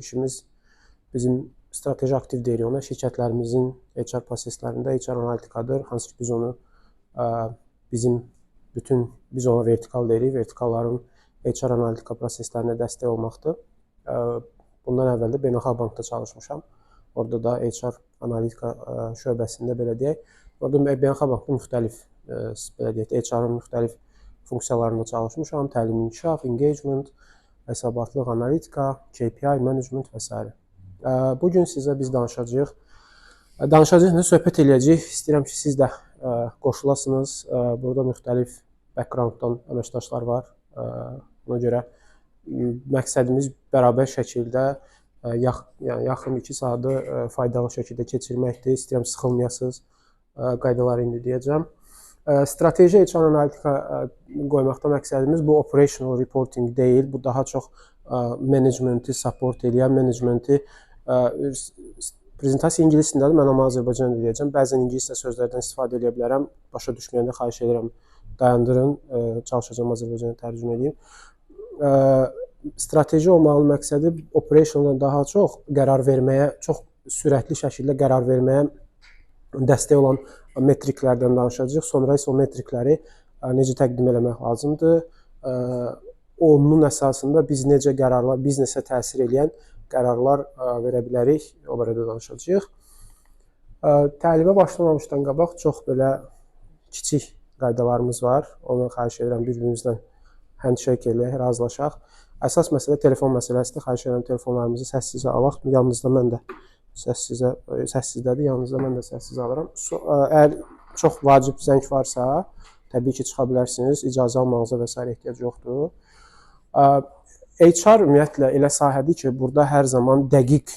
İşimiz bizim strateji aktiv deyirik ona. Şirkətlərimizin HR proseslərində HR analitikadır. Hansı ki biz onu biz ona vertikal deyirik. Vertikalların HR analitika proseslərinə dəstək olmaqdır. Bundan əvvəl də Beynəlxalq Bankda çalışmışam. Orada da HR analitika şöbəsində belə deyək. Orada Beynəlxalq Bankda müxtəlif belə deyək, HR-ın müxtəlif funksiyalarında çalışmışam. Təlim inkişaf, engagement, hesabatlıq, analitika, KPI, management və s. Bugün sizə biz danışacağıq. Söhbət eləyəcəyik. İstəyirəm ki, siz də qoşulasınız. Burada müxtəlif backgrounddan əməkdaşlar var. Ona görə məqsədimiz bərabər şəkildə yaxın 2 saatı faydalı şəkildə keçirməkdir. İstəyirəm sıxılmayasınız. Qaydaları indi deyəcəm. Strateji HR analitika qoymaqda məqsədimiz bu operational reporting deyil. Bu daha çox managementi support eləyən, managementi prezentasiya ingilis dilindədir. Mən amma Azərbaycan dilində deyəcəm. Bəzən ingiliscə sözlərdən istifadə edə bilərəm. Başa düşməyəndə xahiş edirəm, dayandırın. Çalışacağım Azərbaycanı tərcümə edeyim. Strateji olmağın məqsədi operationdan daha çox qərar verməyə, çox sürətli şəkildə qərar verməyə dəstək olan metriklərdən danışacağıq. Sonra isə o metrikləri necə təqdim eləmək lazımdır. Onun əsasında biz necə qərarlar, biznesə təsir edən qərarlar verə bilərik. O barədə danışacağıq. Təlimə başlamamışdan qabaq çox belə kiçik qaydalarımız var. Onu xahiş edirəm bir-birimizdən handshake eləyək, razılaşaq. Əsas məsələ telefon məsələsidir. Xahiş edirəm telefonlarımızı səssizə alaq. Yalnız da mən də səssizdədir. Yalnız da mən də səssiz alıram. Əgər çox vacib zəng varsa, təbii ki, çıxa bilərsiniz. İcazə almağınıza və s. ehtiyac yoxdur. HR ümumiyyətlə elə sahədir ki, burada hər zaman dəqiq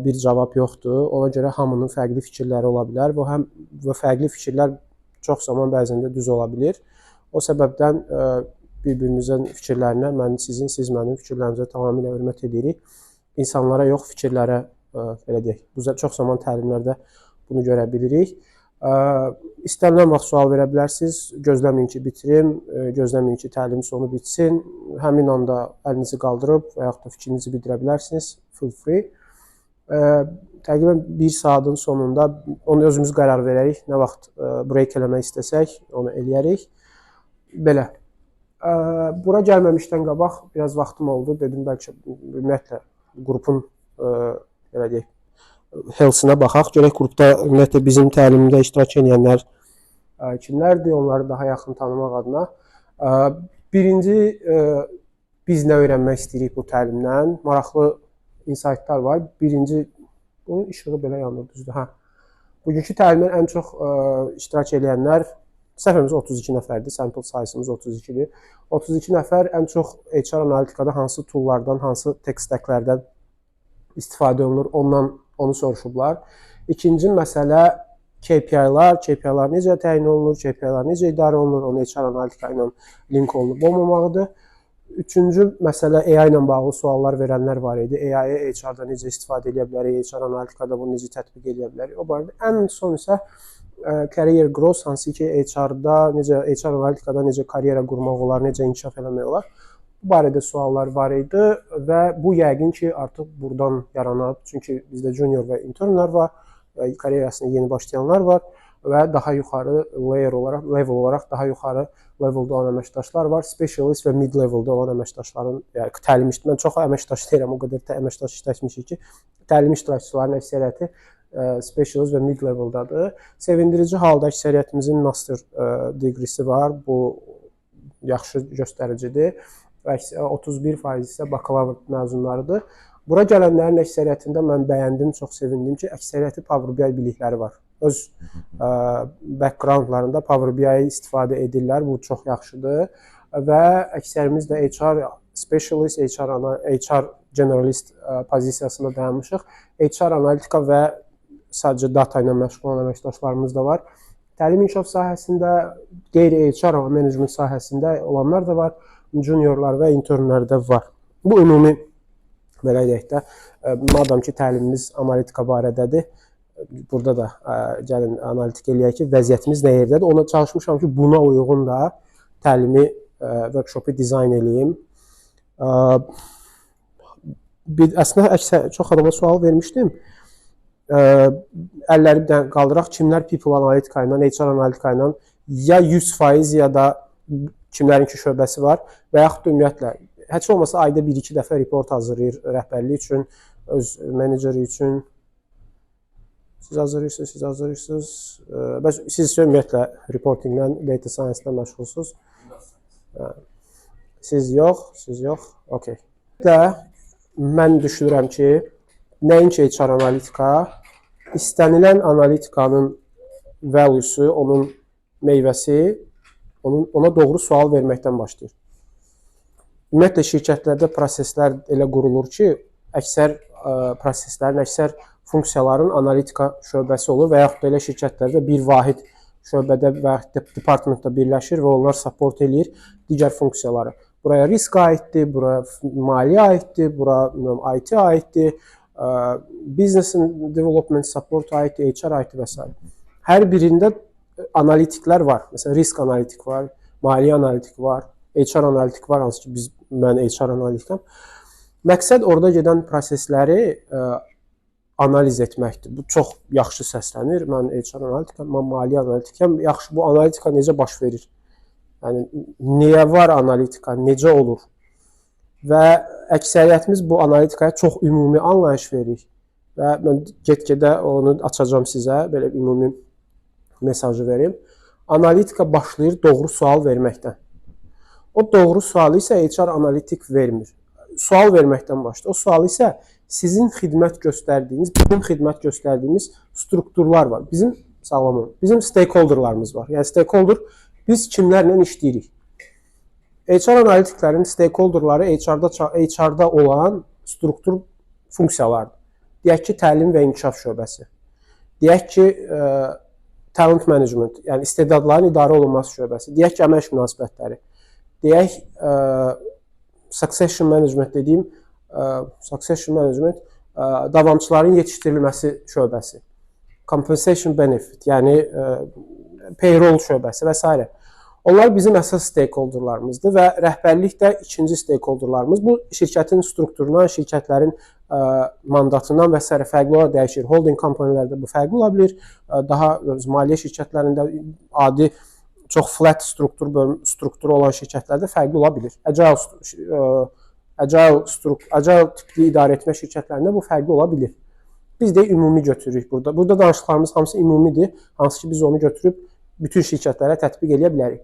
bir cavab yoxdur. Ona görə hamının fərqli fikirləri ola bilər və fərqli fikirlər çox zaman bəzən də düz ola bilir. O səbəbdən bir-birimizin fikirlərinə, siz mənim fikirlərimizə tamamilə hörmət edirik. İnsanlara yox, fikirlərə belə deyək. Çox zaman təlimlərdə bunu görə bilirik. İstənilən vaxt sual verə bilərsiniz. Gözləməyin ki, bitirim. Gözləməyin ki, təlim sonu bitsin. Həmin anda əlinizi qaldırıb və yaxud da fikrinizi bildirə bilərsiniz. Feel free. Təqribən 1 saatın sonunda onu özümüz qərar verərik. Nə vaxt break eləmək istəsək, onu eləyərik. Belə. Bura gəlməmişdən qabaq biraz vaxtım oldu. Dedim, bəlkə ümumiyyətlə qrupun belə deyək, health-sına baxaq. Görək qrupda ümumiyyətlə bizim təlimdə iştirak edənlər kimlərdir, onları daha yaxın tanımaq adına. Birinci, biz nə öyrənmək istəyirik bu təlimdən? Maraqlı insightlar var. Birinci, bunun işığı belə yanır, düzdür. Bugünkü təlimdən ən çox iştirak edənlər, səhvimiz 32 nəfərdir, sample sayısımız 32-dir. 32 nəfər ən çox HR analitikada hansı toollardan, hansı tech stacklərdən istifadə olunur, onu soruşublar. İkinci məsələ KPI-lar. KPI-lar necə təyin olunur, KPI-lar necə idarə olunur, onu HR analitika ilə link olunub olmamaqdır. Üçüncü məsələ AI ilə bağlı suallar verənlər var idi. AI-ı HR-da necə istifadə edə bilərik, HR analitikada bunu necə tətbiq edə bilərik. O barədə ən son isə career growth, hansı ki HR analitikada necə karyera qurmaq olar, necə inkişaf eləmək olar. Bu barədə suallar var idi və bu yəqin ki, artıq buradan yaranıb. Çünki bizdə junior və internlər var, karyerasına yeni başlayanlar var və daha yuxarı level olaraq daha yuxarı leveldə olan əməkdaşlar var. Specialist və mid leveldə olan əməkdaşların, yəni təlim mən çox əməkdaş deyirəm, o qədər əməkdaş işləmişik ki, təlim iştirakçılarının əksəriyyəti specialist və mid leveldadır. Sevindirici halda əksəriyyətimizin master degree-si var. Bu yaxşı göstəricidir. 31% isə bakalavr məzunlarıdır. Bura gələnlərin əksəriyyətində mən bəyəndim, çox sevindim ki, əksəriyyəti Power BI bilikləri var. Öz backgroundlarında Power BI istifadə edirlər, bu çox yaxşıdır. Və əksərimiz də HR specialist, HR generalist pozisiyasında dayanmışıq. HR analitika və sadəcə data ilə məşğul olan əməkdaşlarımız da var. Təlim inkişaf sahəsində, qeyri-HR management sahəsində olanlar da var. Juniorlar və internlər də var. Bu ümumi belə deyək də, madam ki, təlimimiz analitika barədədir. Burada da gəlin analitik eləyək ki, vəziyyətimiz nə yerdədir. Ona çalışmışam ki, buna uyğun da təlimi, workshopu dizayn eləyim. Əslində çox adama sual vermişdim. Əlləri qaldıraq, kimlər people analitika ilə, HR analitika ilə ya 100% ya da kimlərinki şöbəsi var və yaxud da ümumiyyətlə heç olmasa ayda 1-2 dəfə report hazırlayır rəhbərlik üçün, öz meneceri üçün. Siz hazırlayırsınız. Bəs siz ümumiyyətlə reportinglə, data science-lə məşğulsunuz. Siz yox. Okay. Mən düşünürəm ki, nəinki HR analitika, istənilən analitikanın value'su, onun meyvəsi, ona doğru sual verməkdən başlayır. Ümumiyyətlə, şirkətlərdə proseslər elə qurulur ki, əksər proseslərin, əksər funksiyaların analitika şöbəsi olur və yaxud da elə şirkətlərdə bir vahid şöbədə və departmentda birləşir və onlar support eləyir digər funksiyaları. Buraya risk aiddir, buraya maliyyə aiddir, buraya IT aiddir, business development support aiddir, HR aiddir və s. Hər birində analitiklər var. Məsələn, risk analitik var, maliyyə analitik var, HR analitik var, hansı ki mən HR analitikam. Məqsəd orada gedən prosesləri analiz etməkdir. Bu çox yaxşı səslənir. Mən HR analitikam, mən maliyyə analitikam. Yaxşı, bu analitika necə baş verir? Yəni, niyə var analitika, necə olur? Və əksəriyyətimiz bu analitikaya çox ümumi anlayış veririk. Və mən get-gedə onu açacağam sizə, belə ümumi mesajı verim. Analitika başlayır doğru sual verməkdən. O doğru sualı isə HR analitik vermir. Sual verməkdən başlayır. O sualı isə sizin xidmət göstərdiyiniz, bizim xidmət göstərdiyimiz strukturlar var. Bizim stakeholderlarımız var. Yəni stakeholder biz kimlərlə işləyirik? HR analitiklərin stakeholderları HR-da olan struktur funksiyalardır. Deyək ki, təlim və inkişaf şöbəsi. Deyək ki, talent management, yəni istedadların idarə olunması şöbəsi. Deyək ki, əmək münasibətləri. Deyək, succession management dediyim, davamçıların yetişdirilməsi şöbəsi. Compensation benefit, yəni payroll şöbəsi və s. Onlar bizim əsas stakeholderlarımızdır və rəhbərlik də ikinci stakeholderlarımız. Bu, şirkətin strukturundan, şirkətlərin mandatından və s. fərqli olaraq dəyişir. Holding kompaniyalarda bu fərqli ola bilir. Daha maliyyə şirkətlərində adi, çox flat strukturu olan şirkətlərdə fərqli ola bilir. Agile tipli idarə etmə şirkətlərində bu fərqli ola bilir. Biz də ümumi götürürük burada. Burada danışıqlarımız hamısı ümumidir. Hansı ki, biz onu götürüb bütün şirkətlərə tətbiq edə bilərik.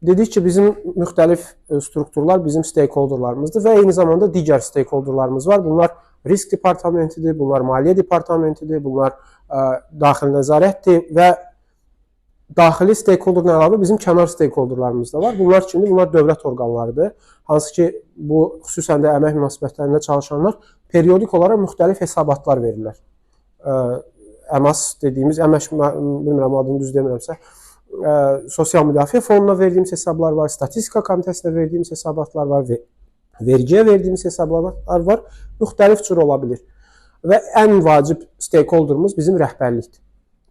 Dedik ki, bizim müxtəlif strukturlar bizim stakeholderlarımızdır və eyni zamanda digər stakeholderlarımız var. Bunlar risk departamentidir, bunlar maliyyə departamentidir, bunlar daxili nəzarətdir və daxili stakeholderdən əlavə bizim kənar stakeholderlarımız da var. Bunlar kimdir? Bunlar dövlət orqanlarıdır. Hansı ki, bu xüsusən də əmək münasibətlərində çalışanlar periodik olaraq müxtəlif hesabatlar verirlər. əmas dediyimiz, bilmirəm adını düz demirəmsə, sosial müdafiə fonduna verdiyimiz hesablar var, statistika komitəsinə verdiyimiz hesabatlar var, vergiyə verdiyimiz hesablar var, müxtəlif cür ola bilir. Və ən vacib stakeholderımız bizim rəhbərlikdir.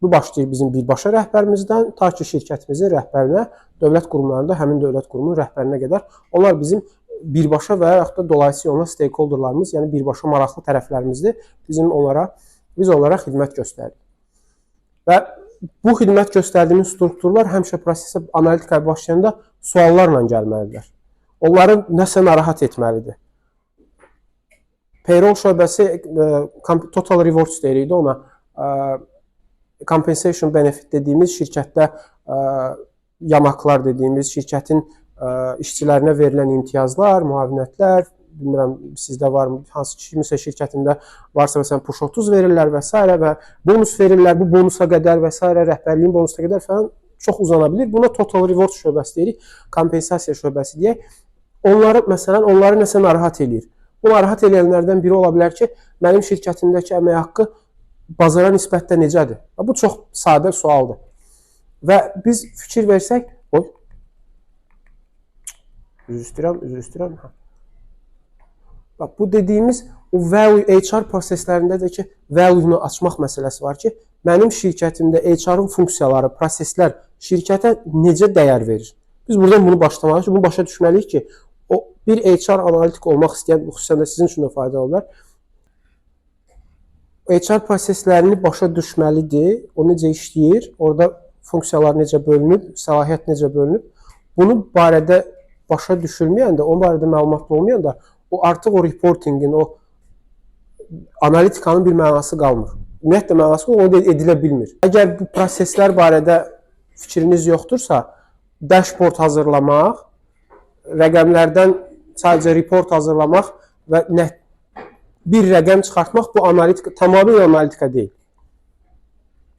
Bu başlayır bizim birbaşa rəhbərimizdən, ta ki şirkətimizin rəhbərinə, dövlət qurumlarında həmin dövlət qurumunun rəhbərinə qədər. Onlar bizim birbaşa və yaxud da dolayısıyla olan stakeholderlarımız, yəni birbaşa maraqlı tərəflərimizdir. Biz onlara xidmət göstəririk. Və bu xidmət göstərdiyimiz strukturlar həmişə prosesə analitikaya başlayanda suallarla gəlməlidirlər. Onları nəsə narahat etməlidir. Payroll şöbəsi total rewards deyirik ona, compensation benefit dediyimiz şirkətdə yamaklar dediyimiz, şirkətin işçilərinə verilən imtiyazlar, müavinətlər, bilmirəm sizdə var mı, hansı kimisə şirkətində varsa məsələn push 30 verirlər və s. və bonus verirlər, bu bonusa qədər və s. rəhbərliyin bonusuna qədər falan çox uzana bilir. Buna total reward şöbəsi deyirik, kompensasiya şöbəsi deyək. Onları nəsə narahat eləyir. Bu narahat eləyənlərdən biri ola bilər ki, mənim şirkətimdəki əmək haqqı bazara nisbətdə necədir? Bu çox sadə sualdır. Və biz fikir versək, üzr istəyirəm. Bu dediyimiz o value HR proseslərində də ki, value-nu açmaq məsələsi var ki, mənim şirkətimdə HR-ın funksiyaları, proseslər şirkətə necə dəyər verir? Biz buradan bunu başlamalıyıq ki, bunu başa düşməliyik ki, O bir HR analitik olmaq istəyən, xüsusən də sizin üçün də faydalı olar. HR proseslərini başa düşməlidir, o necə işləyir, orada funksiyalar necə bölünüb, səlahiyyət necə bölünüb. Bunun barədə başa düşülməyəndə, onun barədə məlumatlı olmayanda, o artıq o reportingin, o analitikanın bir mənası qalmır. Ümumiyyətlə mənası o da edilə bilmir. Əgər bu proseslər barədə fikriniz yoxdursa, dashboard hazırlamaq, rəqəmlərdən sadəcə report hazırlamaq və bir rəqəm çıxartmaq bu analitika, tamamilə analitika deyil.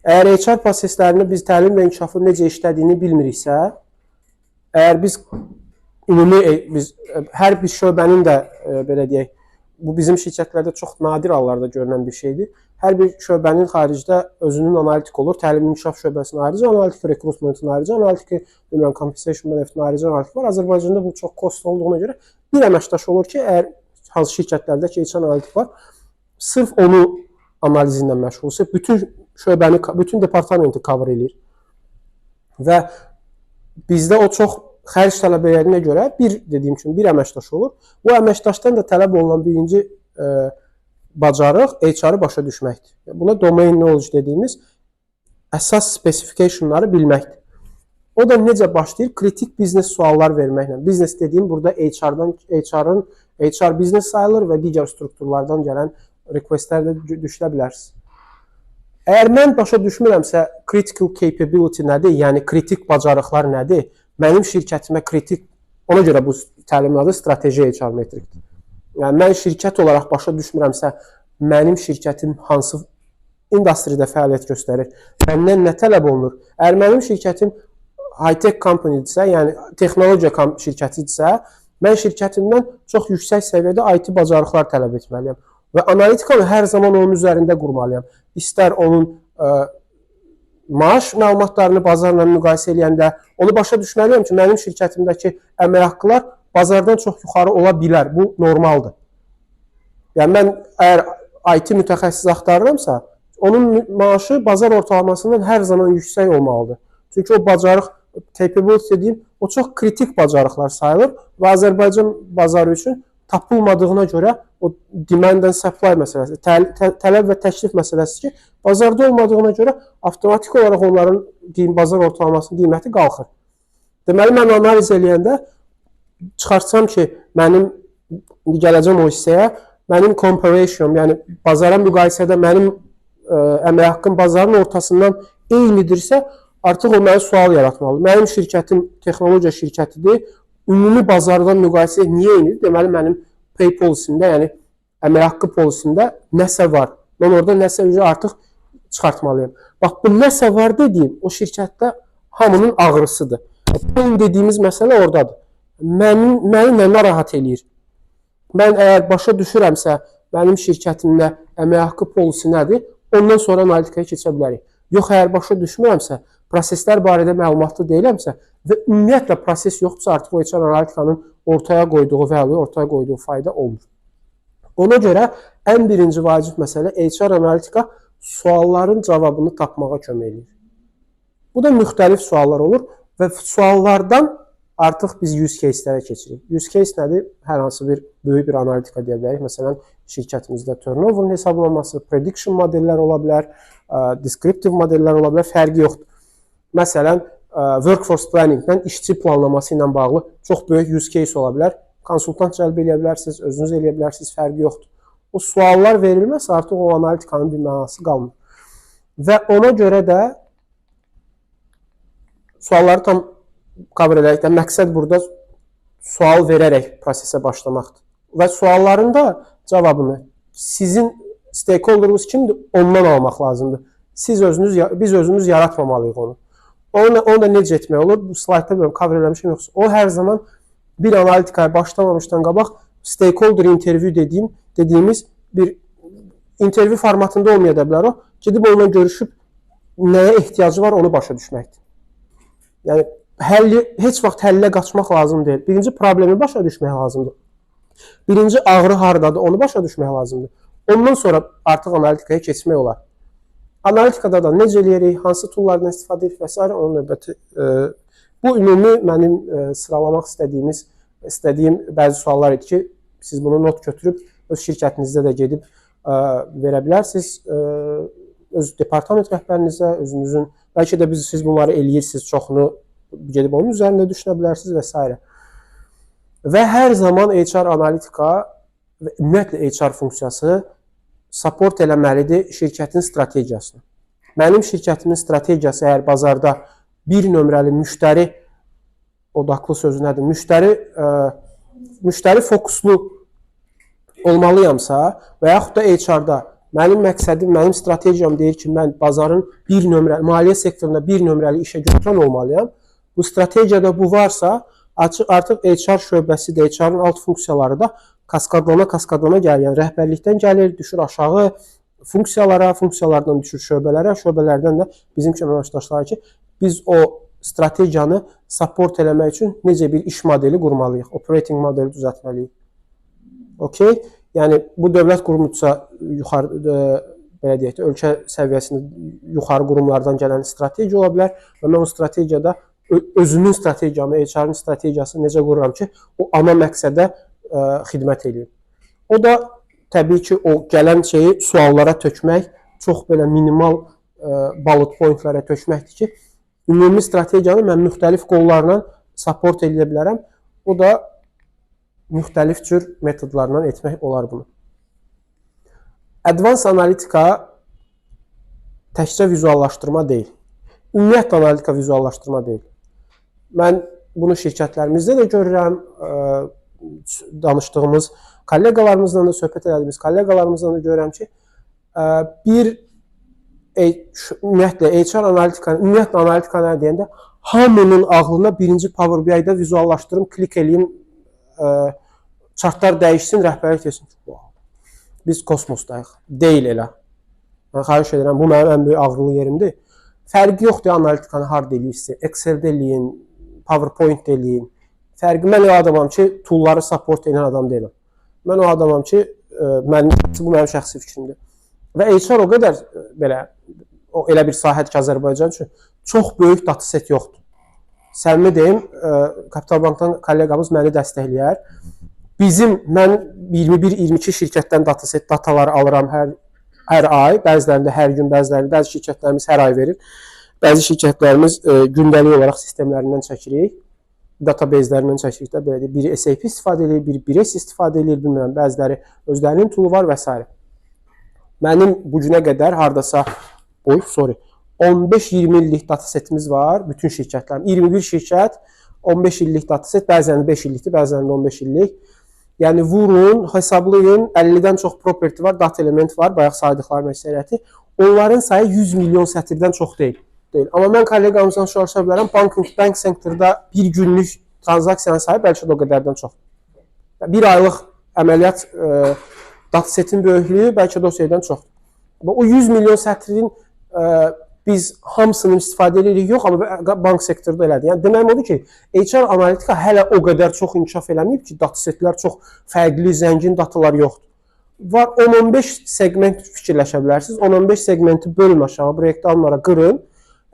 Əgər HR proseslərini biz təlim və inkişafın necə işlədiyini bilmiriksə, əgər biz hər bir şöbənin də belə deyək, bu bizim şirkətlərdə çox nadir hallarda görünən bir şeydir. Hər bir şöbənin xaricdə özünün analitik olur. Təlim inkişaf şöbəsinin ayrıca analitik, rekrutmentin ayrıca analitik, compensation benefitinin ayrıca analitik var. Azərbaycanda bu çox cost olduğuna görə bir əməkdaş olur ki, əgər hansı şirkətlərdə ki, HR analitik var, sırf onu analizi ilə məşğulsa, bütün şöbəni, bütün departamenti cover edir. Və bizdə o çox xərc tələb edilənə görə dediyim kimi bir əməkdaş olur. Bu əməkdaşdan da tələb olunan birinci bacarıq HR-ı başa düşməkdir. Buna domain knowledge dediyimiz əsas spesifikasiyonları bilməkdir. O da necə başlayır? Kritik biznes suallar verməklə. Biznes dediyim burada HR biznes sayılır və digər strukturlardan gələn requestlər də düşülə bilərsiniz. Əgər mən başa düşmürəmsə, critical capability nədir? Yəni kritik bacarıqlar nədir? Mənim şirkətimə kritik, ona görə bu təlimin adı strateji HR metrikdir. Yəni mən şirkət olaraq başa düşmürəmsə, mənim şirkətim hansı industridə fəaliyyət göstərir? Məndən nə tələb olunur? Əgər mənim şirkətim high-tech companydirsə, yəni texnologiya şirkətidirsə, mən şirkətimdən çox yüksək səviyyədə IT bacarıqlar tələb etməliyəm. Və analitikanı hər zaman onun üzərində qurmalıyam. İstər onun maaş məlumatlarını bazarla müqayisə edəndə onu başa düşməliyəm ki, mənim şirkətimdəki əmək haqqılar bazardan çox yuxarı ola bilər. Bu normaldır. Yəni mən əgər IT mütəxəssis axtarıramsa, onun maaşı bazar ortalamasından hər zaman yüksək olmalıdır. Çünki o bacarıq, capability dediyim, o çox kritik bacarıqlar sayılır və Azərbaycan bazarı üçün tapılmadığına görə o demand and supply məsələsi, tələb və təklif məsələsi ki, bazarda olmadığına görə avtomatik olaraq onların bazar ortalamasının qiyməti qalxır. Deməli, mən analiz eləyəndə çıxartsam ki, mənim gələcəm o hissəyə, mənim comparison, yəni bazara müqayisədə mənim əmək haqqım bazarın ortasından eynidirsə, artıq o mənə sual yaratmalıdır. Mənim şirkətim texnologiya şirkətidir, ümumi bazardan müqayisə niyə eynidir? Deməli, mənim pay polisimdə, yəni əmək haqqı polisimdə nəsə var. Mən orada nəsə artıq çıxartmalıyım. Bax, bu nəsə var dediyim, o şirkətdə hamının ağrısıdır. Pain dediyimiz məsələ oradadır. Məni nə narahat eləyir? Mən əgər başa düşürəmsə, mənim şirkətimdə əmək haqqı polisi nədir? Ondan sonra analitikaya keçə bilərik. Yox, əgər başa düşmürəmsə, proseslər barədə məlumatlı deyiləmsə və ümumiyyətlə proses yoxdursa, artıq o HR analitikanın ortaya qoyduğu value, ortaya qoyduğu fayda olmur. Ona görə ən birinci vacib məsələ HR analitika sualların cavabını tapmağa kömək edir. Bu da müxtəlif suallar olur və suallardan artıq biz use case-lərə keçirik. Use case nədir? Hər hansı bir böyük bir analitika deyə bilərik. Məsələn, şirkətimizdə turnover hesablanması, prediction modellər ola bilər, descriptive modellər ola bilər, fərqi yoxdur. Məsələn, workforce planning-dən işçi planlaması ilə bağlı çox böyük use case ola bilər. Konsultant cəlb edə bilərsiniz, özünüz eləyə bilərsiniz, fərqi yoxdur. O suallar verilməsə artıq o analitikanın bir mənası qalmır. Və ona görə də sualları tam cover edərək də məqsəd burada sual verərək prosesə başlamaqdır. Və sualların da cavabını sizin stakeholder'ınız kimdir? Ondan almaq lazımdır. Biz özümüz yaratmamalıyıq onu. Onu da necə etmək olur? Bu slaytda bilmirəm, cover eləmişim yoxsa. O hər zaman bir analitikaya başlamamışdan qabaq stakeholder interview dediyimiz bir interview formatında olmaya da bilər o. Gedib onunla görüşüb nəyə ehtiyacı var onu başa düşməkdir. Yəni heç vaxt həllə qaçmaq lazım deyil. Birinci problemi başa düşmək lazımdır. Birinci ağrı hardadır onu başa düşmək lazımdır. Ondan sonra artıq analitikaya keçmək olar. Analitikada da necə eləyirik, hansı toollardan istifadə edirik və s. onun növbəti bu ümumi mənim sıralamaq istədiyimiz istədiyim bəzi suallar idi ki, siz bunu not götürüb öz şirkətinizdə də gedib verə bilərsiniz. Öz departament rəhbərinizə, özünüzün, bəlkə də siz bunları eləyirsiniz, çoxunu gedib onun üzərində düşünə bilərsiniz və s. Və hər zaman HR analitika və ümumiyyətlə HR funksiyası support eləməlidir şirkətin strategiyasını. Mənim şirkətimin strategiyası əgər bazarda bir nömrəli müştəri odaqlı sözü nədir? Müştəri fokuslu olmalıyamsa və yaxud da HR-da mənim məqsədim, mənim strategiyam deyir ki, mən bazarın bir nömrəli, maliyyə sektorunda bir nömrəli işə götürən olmalıyam. Bu strategiyada bu varsa, artıq HR şöbəsi də, HR-ın alt funksiyaları da kaskadlana gəlir. Yəni rəhbərlikdən gəlir, düşür aşağı funksiyalara, funksiyalardan düşür şöbələrə, şöbələrdən də bizim kimi əməkdaşlara ki, biz o strategiyanı support eləmək üçün necə bir iş modeli qurmalıyıq, operating modeli düzəltməliyik. Okay? Yəni bu dövlət qurumudursa yuxarı belə deyək də ölkə səviyyəsində yuxarı qurumlardan gələn strategiya ola bilər və mən o strategiyada özümün strategiyamı, HR-ın strategiyasını necə qururam ki, o ana məqsədə xidmət edeyim. O da təbii ki, o gələn şeyi suallara tökmək, çox belə minimal bullet pointlara tökməkdir ki, ümumi strategiyanı mən müxtəlif qollarla support edə bilərəm. O da müxtəlif cür metodlarla etmək olar bunu. Advanced analitika təkcə vizuallaşdırma deyil. Ümumiyyətlə analitika vizuallaşdırma deyil. Mən bunu şirkətlərimizdə də görürəm, danışdığımız kollegalarımızla da söhbət edədiyimiz kollegalarımızla da görürəm ki, ümumiyyətlə HR analitika nə deyəndə hamının ağlına birinci Power BI-də vizuallaşdırım, klik eləyim, chartlar dəyişsin, rəhbərlik desin ki, biz kosmosdayıq. Deyil elə. Mən xahiş edirəm, bu mənim ən böyük ağrılı yerimdir. Fərqi yoxdur analitikanı harda eləyirsin, Excel-də eləyin, PowerPoint-də eləyin. Fərqi, mən o adamam ki, toolları support edən adam deyiləm. Mən o adamam ki, bu mənim şəxsi fikrimdir. Və HR o qədər belə, elə bir sahədir ki, Azərbaycan üçün çox böyük dataset yoxdur. Səmimi deyim, Kapital Bankdan kolleqamız məni dəstəkləyər. Mən 21-22 şirkətdən dataları alıram hər ay, bəzilərində hər gün, bəzi şirkətlərimiz hər ay verir. Bəzi şirkətlərimiz gündəlik olaraq sistemlərindən çəkirik, database-lərindən çəkirik də, belə deyil, biri SAP istifadə edir, biri BRS istifadə edir, bilmirəm, bəziləri özlərinin toolu var və s. Mənim bu günə qədər hardasa 15-20 illik datasetimiz var, bütün şirkətlərim. 21 şirkət, 15 illik dataset, bəzən 5 illikdir, bəzən 15 illik. Yəni vurun, hesablayın, 50-dən çox property var, data element var, bayaq saydıqlarım əksəriyyəti. Onların sayı 100 milyon sətirdən çox deyil. Amma mən kolleqamızdan soruşa bilərəm, bank sektorda bir günlük transaksiyanın sayı bəlkə də o qədərdən çox. Bir aylıq əməliyyat datasetin böyüklüyü bəlkə də o şeydən çoxdur. O 100 milyon sətrin biz hamısını istifadə edirik, yox, amma bank sektorda elədir. Yəni, deməyim odur ki, HR analitika hələ o qədər çox inkişaf eləməyib ki, datasetlər çox fərqli, zəngin datalar yoxdur. Var 10-15 segment fikirləşə bilərsiniz, 10-15 segmenti bölün aşağı, breakdownlara qırın.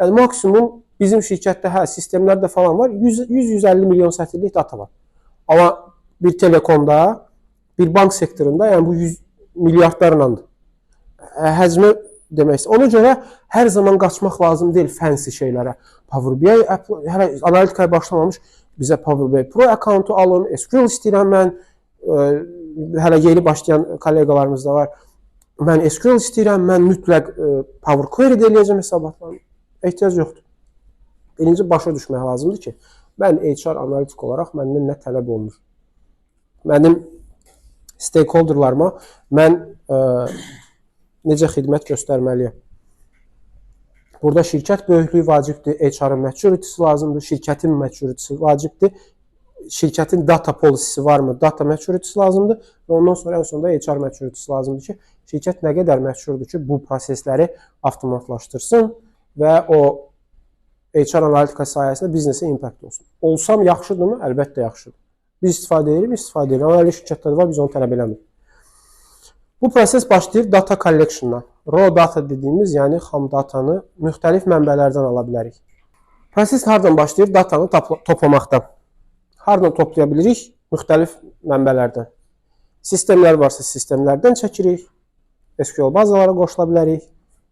Yəni, maksimum bizim şirkətdə, sistemlərdə falan var, 100-150 milyon sətirlik data var. Amma bir telekomda, bir bank sektorunda, yəni bu 100 milyardlarlandır. Həcmi demək istəyir. Ona görə hər zaman qaçmaq lazım deyil fancy şeylərə. Power BI, hələ analitikaya başlamamış bizə Power BI Pro accountu alın, SQL istəyirəm mən, hələ yeni başlayan kollegalarımız da var. Mən SQL istəyirəm, mən mütləq Power Query eləyəcəm hesabatlarını. Ehtiyac yoxdur. Birinci başa düşmək lazımdır ki, mən HR analitik olaraq məndən nə tələb olunur? Mənim stakeholderlarıma mən necə xidmət göstərməliyəm? Burada şirkət böyüklüyü vacibdir, HR-ın maturity'si lazımdır, şirkətin maturity'si vacibdir, şirkətin data policy'si varmı, data maturity'si lazımdır və ondan sonra en sonunda HR maturity'si lazımdır ki, şirkət nə qədər məşhurdur ki, bu prosesləri avtomatlaşdırsın və o HR analitika sayəsində biznesə impact olsun. Olsam yaxşıdırmı? Əlbəttə yaxşıdır. Biz istifadə edirik, amma elə şirkətlər var, biz onu tələb eləmirik. Bu proses başlayır data collection-dan. Raw data dediyimiz, yəni xam datanı müxtəlif mənbələrdən ala bilərik. Proses hardan başlayır? Datanı toplamaqdan. Hardan toplaya bilirik? müxtəlif mənbələrdən. Sistemlər varsa sistemlərdən çəkirik. SQL bazalara qoşula bilərik.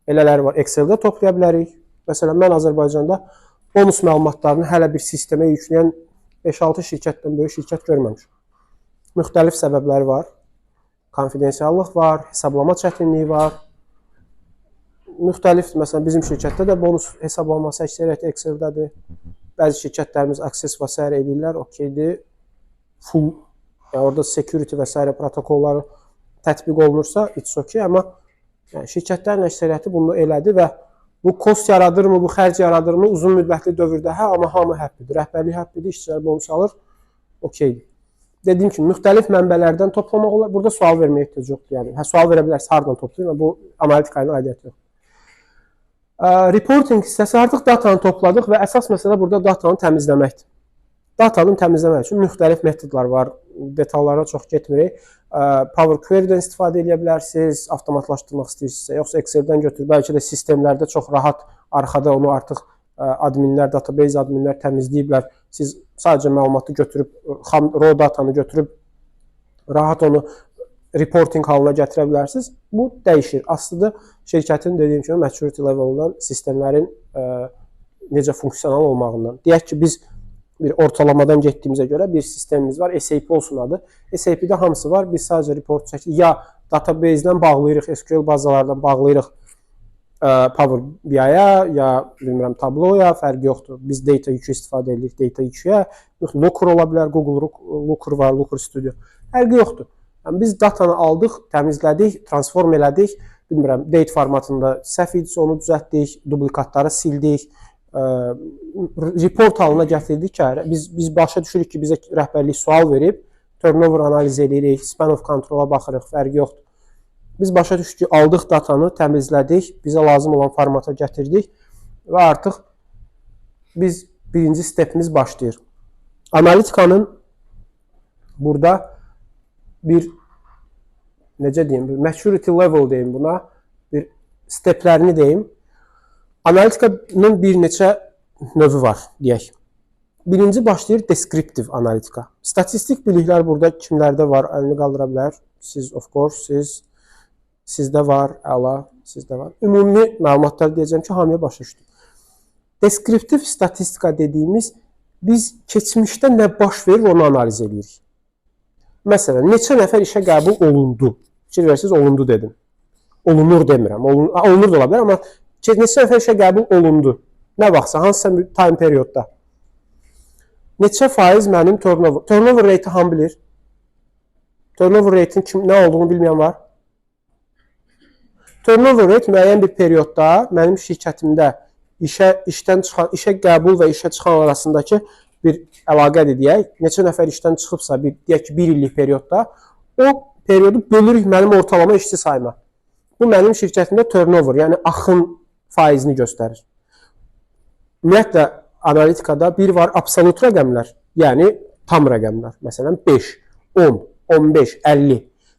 Elələri var, Excel-də toplaya bilərik. Məsələn, mən Azərbaycanda bonus məlumatlarını hələ bir sistemə yükləyən 5-6 şirkətdən böyük şirkət görməmişəm. Müxtəlif səbəbləri var. Konfidensiallıq var, hesablama çətinliyi var. Müxtəlif, məsələn, bizim şirkətdə də bonus hesablaması əksəriyyəti Excel-dədir. Bəzi şirkətlərimiz access və s. edirlər, okeydir. Full, yəni orada security və s. protokolları tətbiq olunursa, it's okay, amma yəni, şirkətlərin əksəriyyəti bunu elədi və bu kost yaradırmı, bu xərc yaradırmı uzun müddətli dövrdə? Hə, amma hamı həppidir. Rəhbərlik həppidir, işçilər bonus alır, okeydir. Dediyim kimi, müxtəlif mənbələrdən toplamaq olar. Burada sual verməyə ehtiyac yoxdur. Yəni, sual verə bilərsiniz, haradan toplayın, amma bu analitikayla aidiyyəti yoxdur. Reporting hissəsi artıq datanı topladıq və əsas məsələ burada datanı təmizləməkdir. Datanı təmizləmək üçün müxtəlif metodlar var. Detallara çox getmirik. Power Query-dən istifadə edə bilərsiniz, avtomatlaşdırmaq istəyirsinizsə, yoxsa Excel-dən götürüb, bəlkə də sistemlərdə çox rahat arxada onu artıq adminlər, database adminlər təmizləyiblər. Siz sadəcə məlumatı götürüb, raw datanı götürüb, rahat onu reporting halına gətirə bilərsiniz. Bu dəyişir. Aslında şirkətin dediyim kimi maturity level'dan sistemlərin necə funksional olmağından. Deyək ki, biz bir ortalamadan getdiyimizə görə bir sistemimiz var. SAP olsun adı. SAP-də hamısı var. Biz sadəcə report çəkirik. Ya database-dən bağlayırıq, SQL bazalardan bağlayırıq Power BI-yə, ya bilmirəm Tableau-ya, fərqi yoxdur. Biz data yükü istifadə edirik, data yüküyə. Looker ola bilər, Google Looker var, Looker Studio. Fərqi yoxdur. Yəni, biz datanı aldıq, təmizlədik, transform elədik. Bilmirəm, date formatında səhv idisə onu düzəltdik, duplikatları sildik. Report halına gətirdik ki, biz başa düşürük ki, bizə rəhbərlik sual verib, turnover analiz edirik, span of control-a baxırıq, fərqi yoxdur. Biz başa düşdük ki, aldıq datanı, təmizlədik, bizə lazım olan formata gətirdik və artıq biz birinci stepimiz başlayır. Analitikanın burada bir, necə deyim, bir maturity level deyim buna, bir steplərini deyim. Analitikanın bir neçə növü var, deyək. Birinci başlayır descriptive analitika. Statistik biliklər burada kimlərdə var, əlini qaldıra bilər. Siz, of course, sizdə var, əla, sizdə var. Ümumi məlumatlar deyəcəm ki, hamıya başa düşdük. Deskriptiv statistika dediyimiz, biz keçmişdə nə baş verir, onu analiz edirik. Məsələn, neçə nəfər işə qəbul olundu? Fikir versiniz, olundu dedim. Olunur demirəm. Olunur da ola bilər, amma neçə nəfər işə qəbul olundu? Nə vaxtsa, hansısa time periodda? Neçə faiz mənim turnover? Turnover rate-i ham bilir? Turnover rate-in nə olduğunu bilməyən var? Turnover rate müəyyən bir periodda mənim şirkətimdə işə qəbul və işə çıxan arasındakı bir əlaqədir deyək. Neçə nəfər işdən çıxıbsa, deyək ki, 1 illik periodda, o periodu bölürük mənim ortalama işçi sayıma. Bu mənim şirkətimdə turnover, yəni axın faizini göstərir. Ümumiyyətlə, analitikada bir var absolut rəqəmlər, yəni tam rəqəmlər. Məsələn, 5, 10, 15, 50.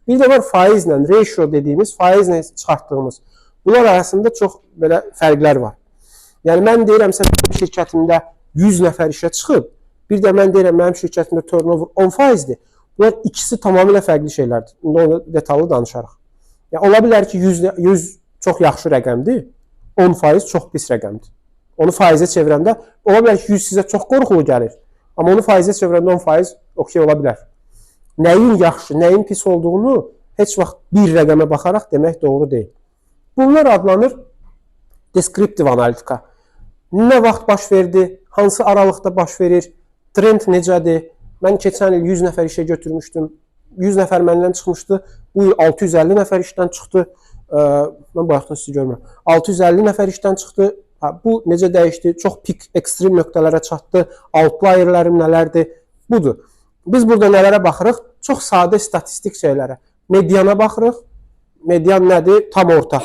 Bir də var faizlə, ratio dediyimiz, faizlə çıxartdığımız. Bunlar arasında çox belə fərqlər var. Yəni, mən deyirəmsə, mənim şirkətimdə 100 nəfər işə çıxıb, bir də mən deyirəm, mənim şirkətimdə turnover 10%dir. Bunlar ikisi tamamilə fərqli şeylərdir. İndi onu detallı danışarıq. Yəni, ola bilər ki, 100 çox yaxşı rəqəmdir, 10% çox pis rəqəmdir. Onu faizə çevirəndə, ola bilər ki, 100 sizə çox qorxulu gəlir. Amma onu faizə çevirəndə 10% okey ola bilər. Nəyin yaxşı, nəyin pis olduğunu heç vaxt bir rəqəmə baxaraq demək doğru deyil. Bunlar adlanır deskriptiv analitika. Nə vaxt baş verdi, hansı aralıqda baş verir, trend necədir? Mən keçən il 100 nəfər işə götürmüşdüm. 100 nəfər məndən çıxmışdı. Bu il 650 nəfər işdən çıxdı. Mən bayaqdan sizi görmürəm. 650 nəfər işdən çıxdı. Bu necə dəyişdi? Çox pik, ekstrem nöqtələrə çatdı. Outlierlərim nələrdir? Budur. Biz burada nələrə baxırıq? Çox sadə statistik şeylərə. Mediana baxırıq. Median nədir? Tam orta.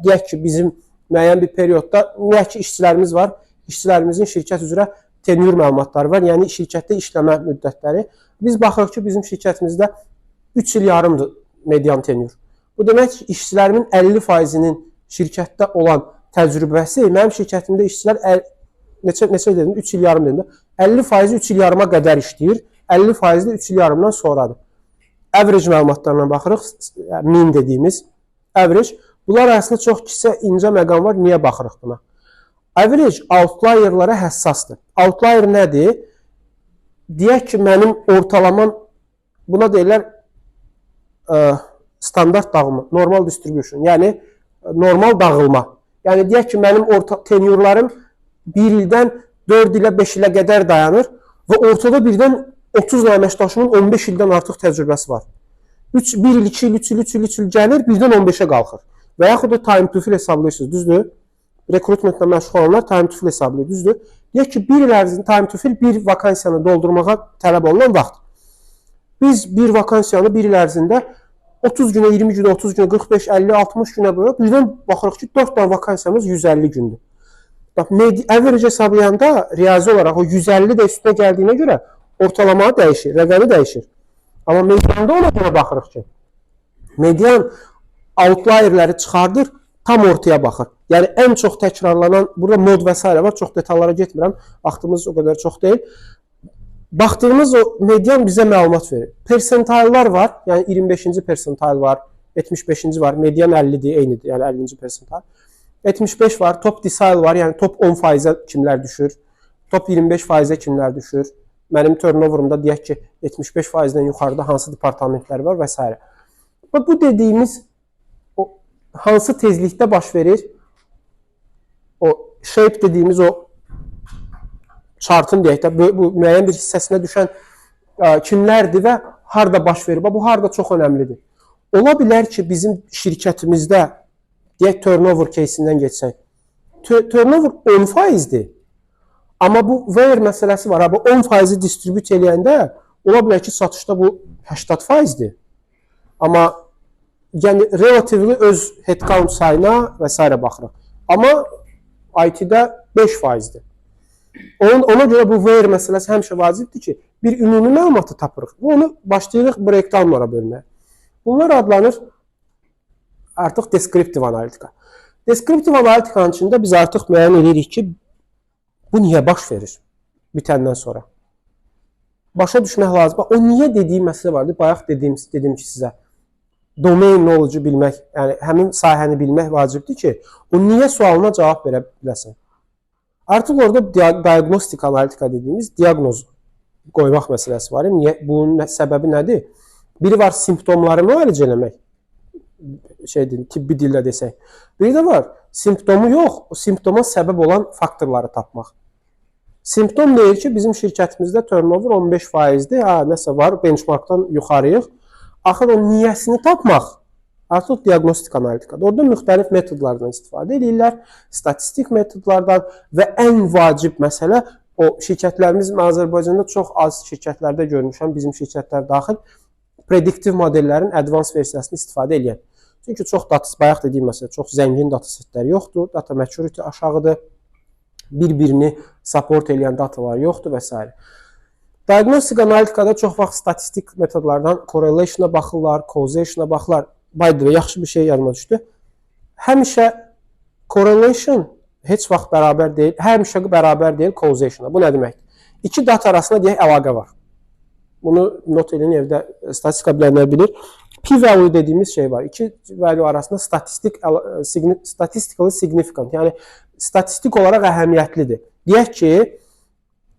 Deyək ki, bizim müəyyən bir periodda deyək ki, işçilərimiz var. İşçilərimizin şirkət üzrə tenür məlumatları var. Yəni, şirkətdə işləmə müddətləri. Biz baxırıq ki, bizim şirkətimizdə 3 il yarımdır median tenür. Bu demək ki, işçilərimin 50%-nin şirkətdə olan təcrübəsi, mənim şirkətimdə işçilər neçə dedim? 3 il yarım dedim. 50% 3 il yarıma qədər işləyir. 50% də 3 il yarımdan sonradır. Average məlumatlarına baxırıq, mean dediyimiz average. Bunlar arasında çox kiçik incə məqam var. Niyə baxırıq buna? Average outlier'lara həssasdır. Outlier nədir? Deyək ki, mənim ortalamam, buna deyirlər standart dağılma, normal distribution, yəni normal dağılma. Yəni deyək ki, mənim tenurlarım 1 ildən 4 ilə 5 ilə qədər dayanır və ortada birdən 30 əməkdaşımın 15 ildən artıq təcrübəsi var. 1 il, 2 il, 3 il, 3 il, 3 il gəlir, birdən 15-ə qalxır. Və yaxud da time to fill hesablayırsınız, düzdür? Rekrutmentlə məşğul olanlar time to fill hesablayır, düzdür? Deyək ki, bir il ərzində time to fill bir vakansiyanı doldurmağa tələb olunan vaxt. Biz bir vakansiyanı bir il ərzində 30 günə, 20 günə, 30 günə, 45, 50, 60 günə bölüb, birdən baxırıq ki, 4 tane vakansiyamız 150 gündür. Average hesablayanda riyazi olaraq o 150 də üstünə gəldiyinə görə ortalama dəyişir, rəqəmi dəyişir. Amma medianda ona görə baxırıq ki, median outlierləri çıxardır, tam ortaya baxır. Yəni ən çox təkrarlanan, burada mod və s. var, çox detallara getmirəm, vaxtımız o qədər çox deyil. Baxdığımız o median bizə məlumat verir. Persentillər var, yəni 25-ci persentil var, 75-ci var, median 50-dir, eynidir, yəni 50-ci persentil. 75 var, top decile var, yəni top 10%-ə kimlər düşür, top 25%-ə kimlər düşür. Mənim turnoverımda deyək ki, 75%-dən yuxarıda hansı departamentlər var və s. Bu dediyimiz hansı tezlikdə baş verir? O shape dediyimiz o chartın deyək də, bu müəyyən bir hissəsinə düşən kimlərdir və harada baş verir? Bu harada çox önəmlidir. Ola bilər ki, bizim şirkətimizdə deyək turnover case-indən geçsək. Turnover 10%-dir. Amma bu where məsələsi var. Bu 10%-i distribut eləyəndə ola bilər ki, satışda bu 80%-dir. Amma yəni relatively öz headcount sayına və s. baxırıq. Amma IT-də 5%-dir. Ona görə bu where məsələsi həmişə vacibdir ki, bir ümumi məlumatı tapırıq və onu başlayırıq breakdownlara bölməyə. Bunlar adlanır artıq descriptive analitika. Descriptive analitikanın içində biz artıq müəyyən edirik ki, bu niyə baş verir bitəndən sonra? Başa düşmək lazım. O niyə dediyi məsələ vardı. Bayaq dedim ki sizə, domain knowledge bilmək, yəni həmin sahəni bilmək vacibdir ki, o niyə sualına cavab verə biləsən. Artıq orada diagnostik analitika dediyimiz diaqnoz qoymaq məsələsi var. Bunun səbəbi nədir? Biri var simptomları müalicə eləmək, tibbi dillə desək. Biri də var, simptomu yox, o simptoma səbəb olan faktorları tapmaq. Simptom deyir ki, bizim şirkətimizdə turnover 15%-dir, nəsə var, benchmarkdan yuxarıyıq. Axır o niyəsini tapmaq artıq diagnostik analitikadır. Orada müxtəlif metodlardan istifadə edirlər, statistik metodlardan və ən vacib məsələ, o şirkətlərimiz Azərbaycanda çox az şirkətlərdə görmüşəm, bizim şirkətlər daxil, prediktiv modellərin advanced versiyasını istifadə edən. Çünki çox bayaq dediyim məsələ, çox zəngin datasetləri yoxdur, data maturity aşağıdır, bir-birini support edən datalar yoxdur və s. Diagnostik analitikada çox vaxt statistik metodlardan correlationa baxırlar, causationa baxırlar. By the way, yaxşı bir şey yadıma düşdü. Həmişə correlation heç vaxt bərabər deyil, həmişə bərabər deyil causationa. Bu nə deməkdir? İki data arasında deyək əlaqə var. Bunu not edin, evdə statistika bilənlər bilir. P-value dediyimiz şey var. İki value arasında statistically significant, yəni statistik olaraq əhəmiyyətlidir. Deyək ki,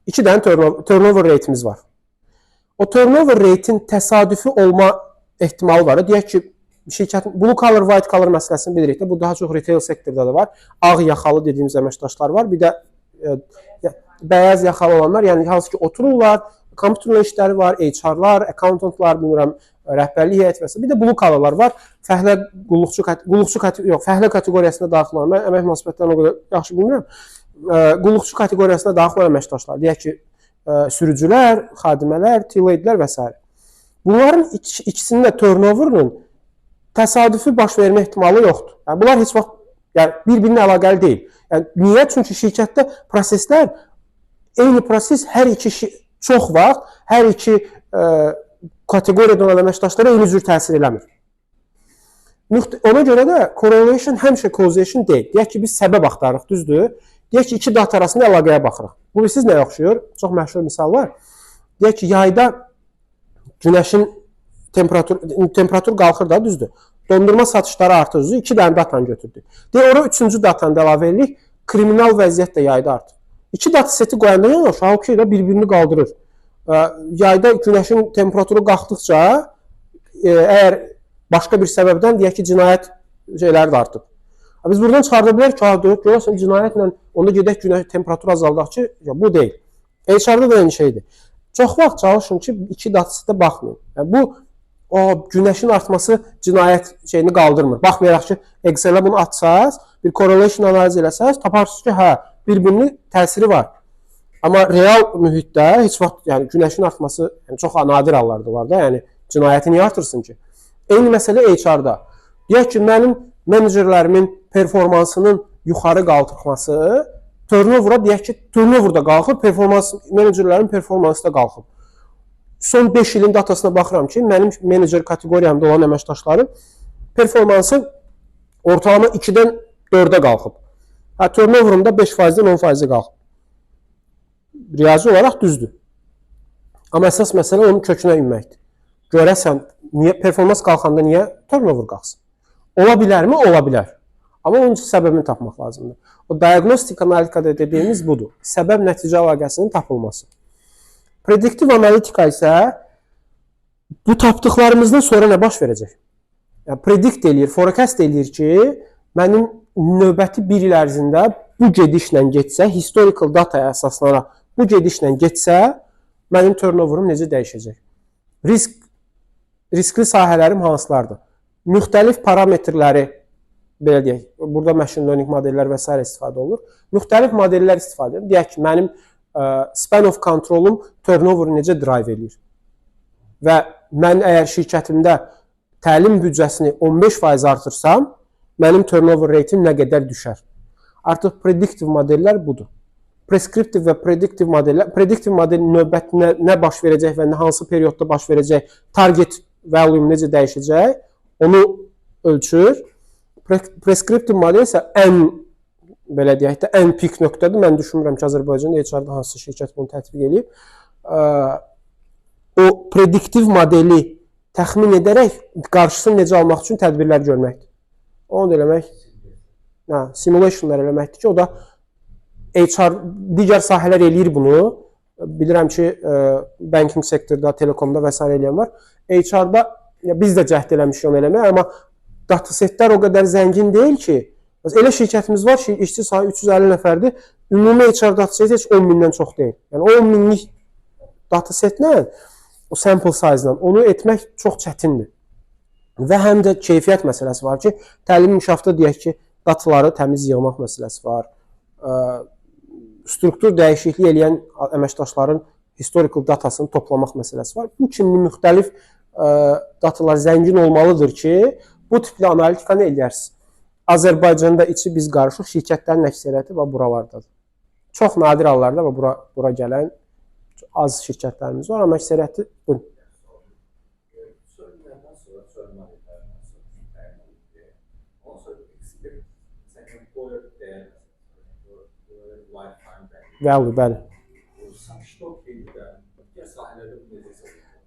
2 dənə turnover rate'imiz var. O turnover rate'in təsadüfi olma ehtimalı var. Deyək ki, şirkətin blue collar, white collar məsələsini bilirik də, bu daha çox retail sektorda da var. Ağ yaxalı dediyimiz əməkdaşlar var. Bir də bəyaz yaxalı olanlar, yəni hansı ki otururlar, kompüterlə işləri var, HR-lar, accountantlar, bilmirəm, rəhbərlik heyəti və s. Bir də blue collarlar var. Fəhlə kateqoriyasına daxil olan, mən əmək münasibətlərini o qədər yaxşı bilmirəm. Qulluqçu kateqoriyasına daxil olan əməkdaşlar, deyək ki, sürücülər, xadimələr, team leadlər və s. Bunların ikisinin də turnover'ın təsadüfi baş vermə ehtimalı yoxdur. Yəni, bunlar heç vaxt bir-birinə əlaqəli deyil. Yəni, niyə? Çünki şirkətdə proseslər, eyni proses hər iki çox vaxt, hər iki kateqoriyada olan əməkdaşlara eyni cür təsir eləmir. Ona görə də correlation həmişə causation deyil. Deyək ki, biz səbəb axtarırıq, düzdür? Deyək ki, iki data arasında əlaqəyə baxırıq. Bu, siz nəyə oxşuyur? Çox məşhur misal var. Deyək ki, yayda günəşin temperatur qalxır da, düzdür. Dondurma satışları artır, düzdür. 2 dənə datan götürdük. Deyək, ora 3-cü datanı da əlavə edirik. Kriminal vəziyyət də yayda artır. 2 data seti qoyanda yanaşı, halbuki da bir-birini qaldırır. Yayda günəşin temperaturu qalxdıqca, əgər başqa bir səbəbdən deyək ki, cinayət şeyləri də artıb. Biz buradan çıxarda bilərik ki, görürsən cinayətlə onda gedək günəş temperaturu azaldaq ki, bu deyil. HR-da da eyni şeydir. Çox vaxt çalışın ki, 2 data setə baxmayın. Yəni, bu günəşin artması cinayət şeyini qaldırmır. Baxmayaraq ki, Excel-ə bunu açsaz, bir correlation analiz eləsəz, taparsınız ki, hə, bir-birinin təsiri var. Amma real mühitdə heç vaxt, yəni günəşin artması çox nadir hallarda var da, yəni cinayəti niyə artırsın ki? Eyni məsələ HR-da. Deyək ki, mənim menecerlərimin performansının yuxarı qalxması, turnover'a deyək ki, turnover da qalxır, menecerlərin performansı da qalxır. Son 5 ilin datasına baxıram ki, mənim menecer kateqoriyamda olan əməkdaşların performansı ortalama 2-dən 4-ə qalxıb. Turnover'ımda 5%-dən 10% qalxıb. Riyazi olaraq düzdür. Amma əsas məsələ onun kökünə inməkdir. Görəsən, performans qalxanda niyə turnover qalxsın? Ola bilərmi? Ola bilər. Amma onun üçün səbəbini tapmaq lazımdır. O diagnostik analitikada dediyimiz budur. Səbəb-nəticə əlaqəsinin tapılması. Prediktiv analitika isə bu tapdıqlarımızdan sonra nə baş verəcək? Yəni, predikt eləyir, forecast eləyir ki, mənim növbəti bir il ərzində bu gedişlə getsə, historical dataya əsaslanaraq bu gedişlə getsə, mənim turnoverum necə dəyişəcək? Riskli sahələrim hansılardır? Müxtəlif parametrləri, belə deyək, burada machine learning modellər və s. istifadə olunur. Müxtəlif modellər istifadə edir. Deyək ki, mənim span of controlum turnover necə drive edir? Və mən əgər şirkətimdə təlim büdcəsini 15% artırsam, mənim turnover rate'im nə qədər düşər? Artıq prediktiv modellər budur. Preskriptiv və prediktiv modellər, prediktiv modelin növbətində nə baş verəcək və hansı periodda baş verəcək, target value necə dəyişəcək, onu ölçür. Preskriptiv model isə ən, belə deyək də, ən pik nöqtədir. Mən düşünmürəm ki, Azərbaycanda HR-da hansı şirkət bunu tətbiq edib. O prediktiv modeli təxmin edərək qarşısını necə almaq üçün tədbirlər görməkdir. Onu da eləmək, simulationlar eləməkdir ki, o da HR, digər sahələr eləyir bunu. Bilirəm ki, banking sektorda, telekomda və s. eləyən var. HR-da biz də cəhd eləmişik onu eləmək, amma datasetlər o qədər zəngin deyil ki, elə şirkətimiz var ki, işçi sayı 350 nəfərdir, ümumi HR dataseti heç 10 mindən çox deyil. Yəni 10 minlik datasetlə, o sample size-la onu etmək çox çətindir. Və həm də keyfiyyət məsələsi var ki, təlim inkişafda deyək ki, dataları təmiz yığmaq məsələsi var. Struktur dəyişikliyi eləyən əməkdaşların historical datasını toplamaq məsələsi var. Bu kimi müxtəlif datalar zəngin olmalıdır ki, bu tipli analitikanı eləyərsiniz. Azərbaycanda içi biz qarışıq, şirkətlərin əksəriyyəti buralardadır. Çox nadir hallarda bura gələn az şirkətlərimiz var, amma əksəriyyəti bu. Value, bəli.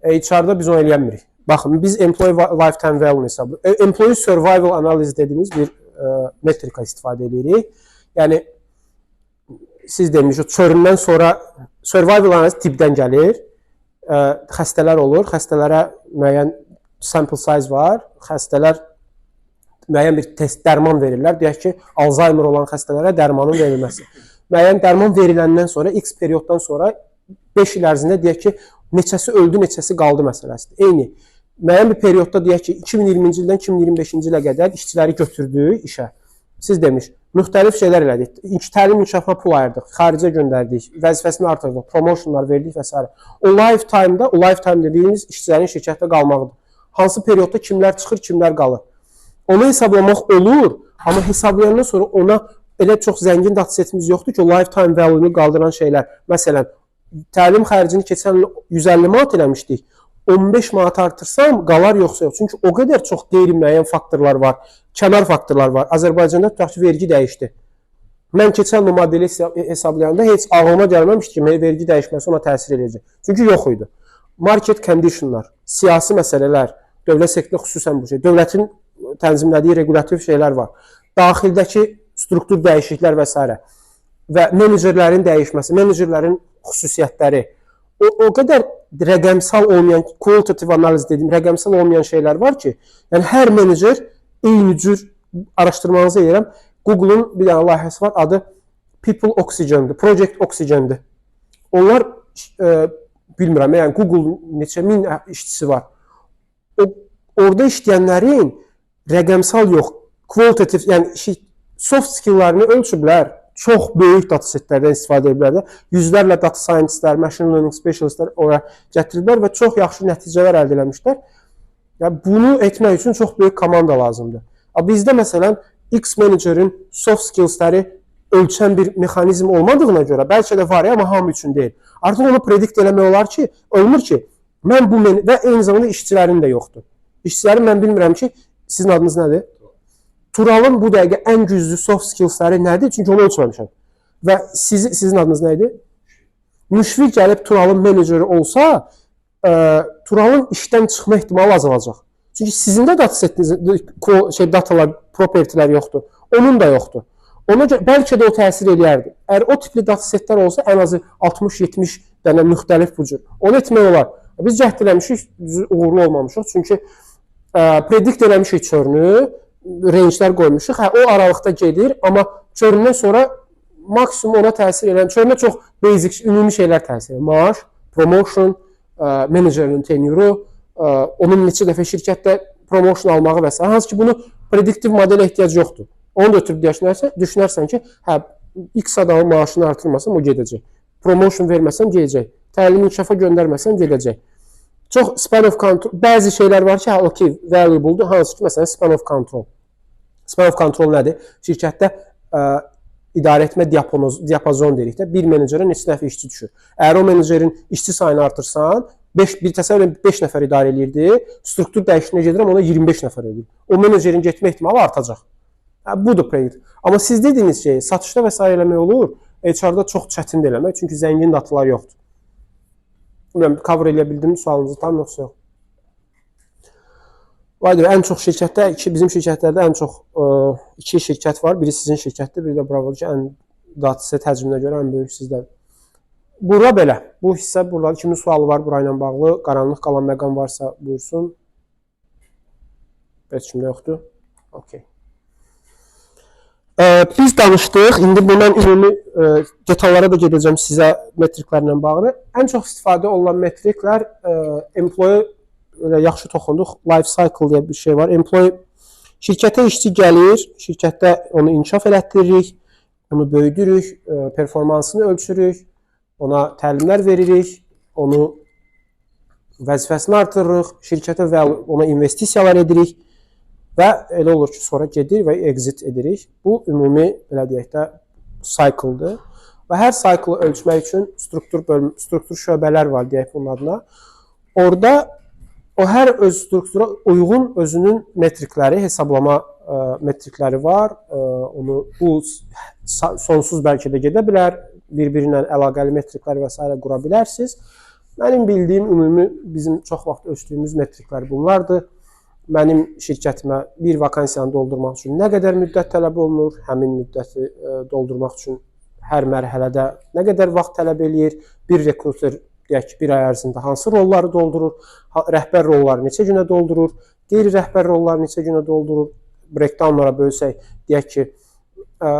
HR-da biz onu eləyəmirik. Baxın, biz employee lifetime value hesabı, employee survival analiz dediyimiz bir metrika istifadə edirik. Yəni, siz demişsiniz, çöründən sonra survival analiz tipdən gəlir, xəstələr olur, xəstələrə müəyyən sample size var, xəstələr müəyyən bir test, dərman verirlər. Deyək ki, Alzheimer olan xəstələrə dərmanın verilməsi. Müəyyən dərman veriləndən sonra, X perioddan sonra 5 il ərzində deyək ki, neçəsi öldü, neçəsi qaldı məsələsidir. Eyni. Müəyyən bir periodda deyək ki, 2020-ci ildən 2025-ci ilə qədər işçiləri götürdük işə. Siz demiş, müxtəlif şeylər elədik. Təlim inkişafına pul ayırdıq, xaricə göndərdik, vəzifəsini artırdıq, promotionlar verdik və s. O lifetime dediyimiz işçilərin şirkətdə qalmağıdır. Hansı periodda kimlər çıxır, kimlər qalır. Onu hesablamaq olur, amma hesablayandan sonra ona elə çox zəngin datasetimiz yoxdur ki, o lifetime value-nu qaldıran şeylər. Məsələn, təlim xərcini keçən 150 manat eləmişdik. 15 manat artırsam, qalar yoxsa yox. Çünki o qədər çox qeyri-müəyyən faktorlar var, kənar faktorlar var. Azərbaycanda tutaq ki, vergi dəyişdi. Mən keçən il modeli hesablayanda heç ağlıma gəlməmişdi ki, vergi dəyişməsi ona təsir edəcək. Çünki yox idi. Market conditionlar, siyasi məsələlər, dövlət sektorunda xüsusən bu şey, dövlətin tənzimlədiyi regulativ şeylər var. Daxildəki struktur dəyişikliklər və s. və menecerlərin dəyişməsi, menecerlərin xüsusiyyətləri, o qədər rəqəmsal olmayan, qualitative analiz dediyim rəqəmsal olmayan şeylər var ki, yəni hər menecer eyni cür araşdırmanızı edirəm. Google-un bir dənə layihəsi var, adı People Oxygen'dir, Project Oxygen'dir. Onlar bilmirəm, yəni Google neçə min işçisi var. Orada işləyənlərin rəqəmsal yox, qualitative, yəni soft skill'larını ölçüblər. Çox böyük data setlərdən istifadə edirlər. Yüzlərlə data scientistlər, machine learning specialistlər oraya gətiriblər və çox yaxşı nəticələr əldə etmişlər. Yəni bunu etmək üçün çox böyük komanda lazımdır. Bizdə məsələn X menecerin soft skillsləri ölçən bir mexanizm olmadığına görə bəlkə də var, amma hamı üçün deyil. Artıq onu predikt eləmək olar ki, olmur ki, mən bu və eyni zamanda işçilərin də yoxdur. İşçilərin mən bilmirəm ki, sizin adınız nədir? Turalın bu dəqiqə ən güclü soft skillsləri nədir? Çünki onu ölçməmişəm. Və sizin adınız nə idi? Müşfiq gəlib Turalın meneceri olsa, Turalın işdən çıxma ehtimalı azalacaq. Çünki sizin də data setinizdə datalar, propertilər yoxdur. Onun da yoxdur. Ona görə bəlkə də o təsir eləyərdi. Əgər o tipli data setlər olsa, ən azı 60-70 dənə müxtəlif bu cür. Onu etmək olar. Biz cəhd eləmişik, uğurlu olmamışıq. Çünki predikt eləmişik çörünü, range'lər qoymuşuq. O aralıqda gedir, amma çöründən sonra maksimum ona təsir edən, çörünə çox basic, ümumi şeylər təsir edir. Maaş, promotion, menecerin tenuru, onun neçə dəfə şirkətdə promotion almağı və s. Hansı ki, bunu prediktiv modelə ehtiyac yoxdur. Onu da ötürüb düşünərsən ki, X adamın maaşını artırmasam, o gedəcək. Promotion verməsəm, gedəcək. Təlim inkişafa göndərməsəm, gedəcək. Çox span of control, bəzi şeylər var ki, okay, valuable-dur, hansı ki, məsələn, span of control. Span of control nədir? Şirkətdə idarə etmə diapazon deyirik də, bir menecerə neçə nəfər işçi düşür. Əgər o menecerin işçi sayını artırsan, bir təsəvvürlə 5 nəfər idarə edirdi, struktur dəyişikliyə gedirəm, ona 25 nəfər edir. O menecerin getmə ehtimalı artacaq. Budur predikt. Amma siz dediyiniz şey, satışda və s. eləmək olur, HR-da çox çətindir eləmək, çünki zəngin datalar yoxdur. Bilmirəm, cover eləyə bildim sualınızı tam yoxsa yox. Vaydır, ən çox şirkətdə, bizim şirkətlərdə ən çox 2 şirkət var. Biri sizin şirkətdir, biri də Bravo ki, ən data set həcminə görə ən böyük sizdə. Bura belə. Bu hissə burada kimin sualı var burayla bağlı? Qaranlıq qalan məqam varsa buyursun. Heç kimdə yoxdur. Okay. Biz danışdıq. İndi bundan ümumi detallara da gedəcəm sizə metriklərlə bağlı. Ən çox istifadə olunan metriklər employee yaxşı toxunduq. Life cycle deyə bir şey var. Employee şirkətə işçi gəlir, şirkətdə onu inkişaf elətdiririk, onu böyüdürük, performansını ölçürük, ona təlimlər veririk, onu vəzifəsini artırırıq, şirkətə və ona investisiyalar edirik. Və elə olur ki, sonra gedir və exit edirik. Bu, ümumi, belə deyək də, cycle-dır. Və hər cycle-ı ölçmək üçün struktur şöbələr var, deyək bunun adına. Orada o hər öz struktura uyğun özünün metrikləri, hesablama metrikləri var. Bu, sonsuz bəlkə də gedə bilər. Bir-birinlə əlaqəli metriklər və s. qura bilərsiniz. Mənim bildiyim, ümumi, bizim çox vaxt ölçdüyümüz metriklər bunlardır. Mənim şirkətimə bir vakansiyanı doldurmaq üçün nə qədər müddət tələb olunur, həmin müddəti doldurmaq üçün hər mərhələdə nə qədər vaxt tələb eləyir, bir rekruter deyək ki, bir ay ərzində hansı rolları doldurur, rəhbər rolları neçə günə doldurur, qeyri-rəhbər rolları neçə günə doldurur, breakdownlara bölsək, deyək ki,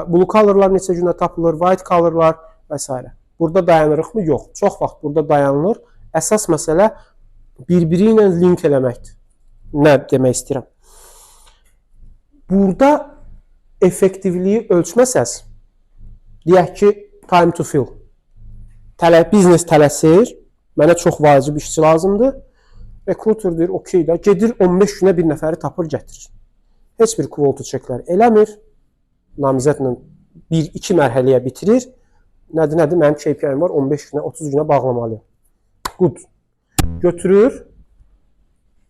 blue colorlar neçə günə tapılır, white colorlar və s. Burada dayanırıqmı? Yox. Çox vaxt burada dayanılır. Əsas məsələ bir-biri ilə link eləməkdir. Nə demək istəyirəm? Burada effektivliyi ölçməsəz, deyək ki, time to fill. Biznes tələsir, mənə çox vacib işçi lazımdır. Recruiter deyir, okey da, gedir 15 günə bir nəfəri tapır, gətirir. Heç bir quality checklər eləmir. Namizədlə 1-2 mərhələyə bitirir. Nədir? Mənim KPI-im var, 15 günə, 30 günə bağlamalıyım. Good. Götürür.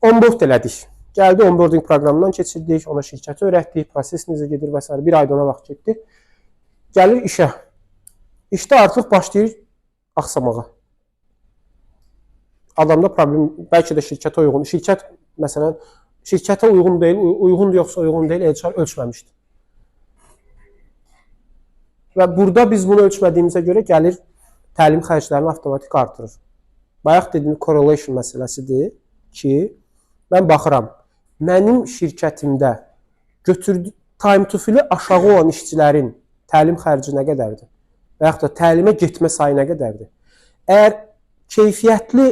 Onboard elədik. Gəldi, onboarding proqramından keçirdik, ona şirkəti öyrətdik, proses necə gedir və s. Bir ayda ona vaxt getdik. Gəlir işə. İşdə artıq başlayır axsamağa. Adamda problem, bəlkə də şirkətə uyğun. Şirkət, məsələn, şirkətə uyğun deyil, uyğundur yoxsa uyğun deyil, HR ölçməmişdir. Və burada biz bunu ölçmədiyimizə görə gəlir təlim xərclərini avtomatik artırır. Bayaq dediyim correlation məsələsidir ki, mən baxıram, mənim şirkətimdə götürdüyüm time to fill-i aşağı olan işçilərin təlim xərci nə qədərdir? Və yaxud da təlimə getmə sayı nə qədərdir? Əgər keyfiyyətli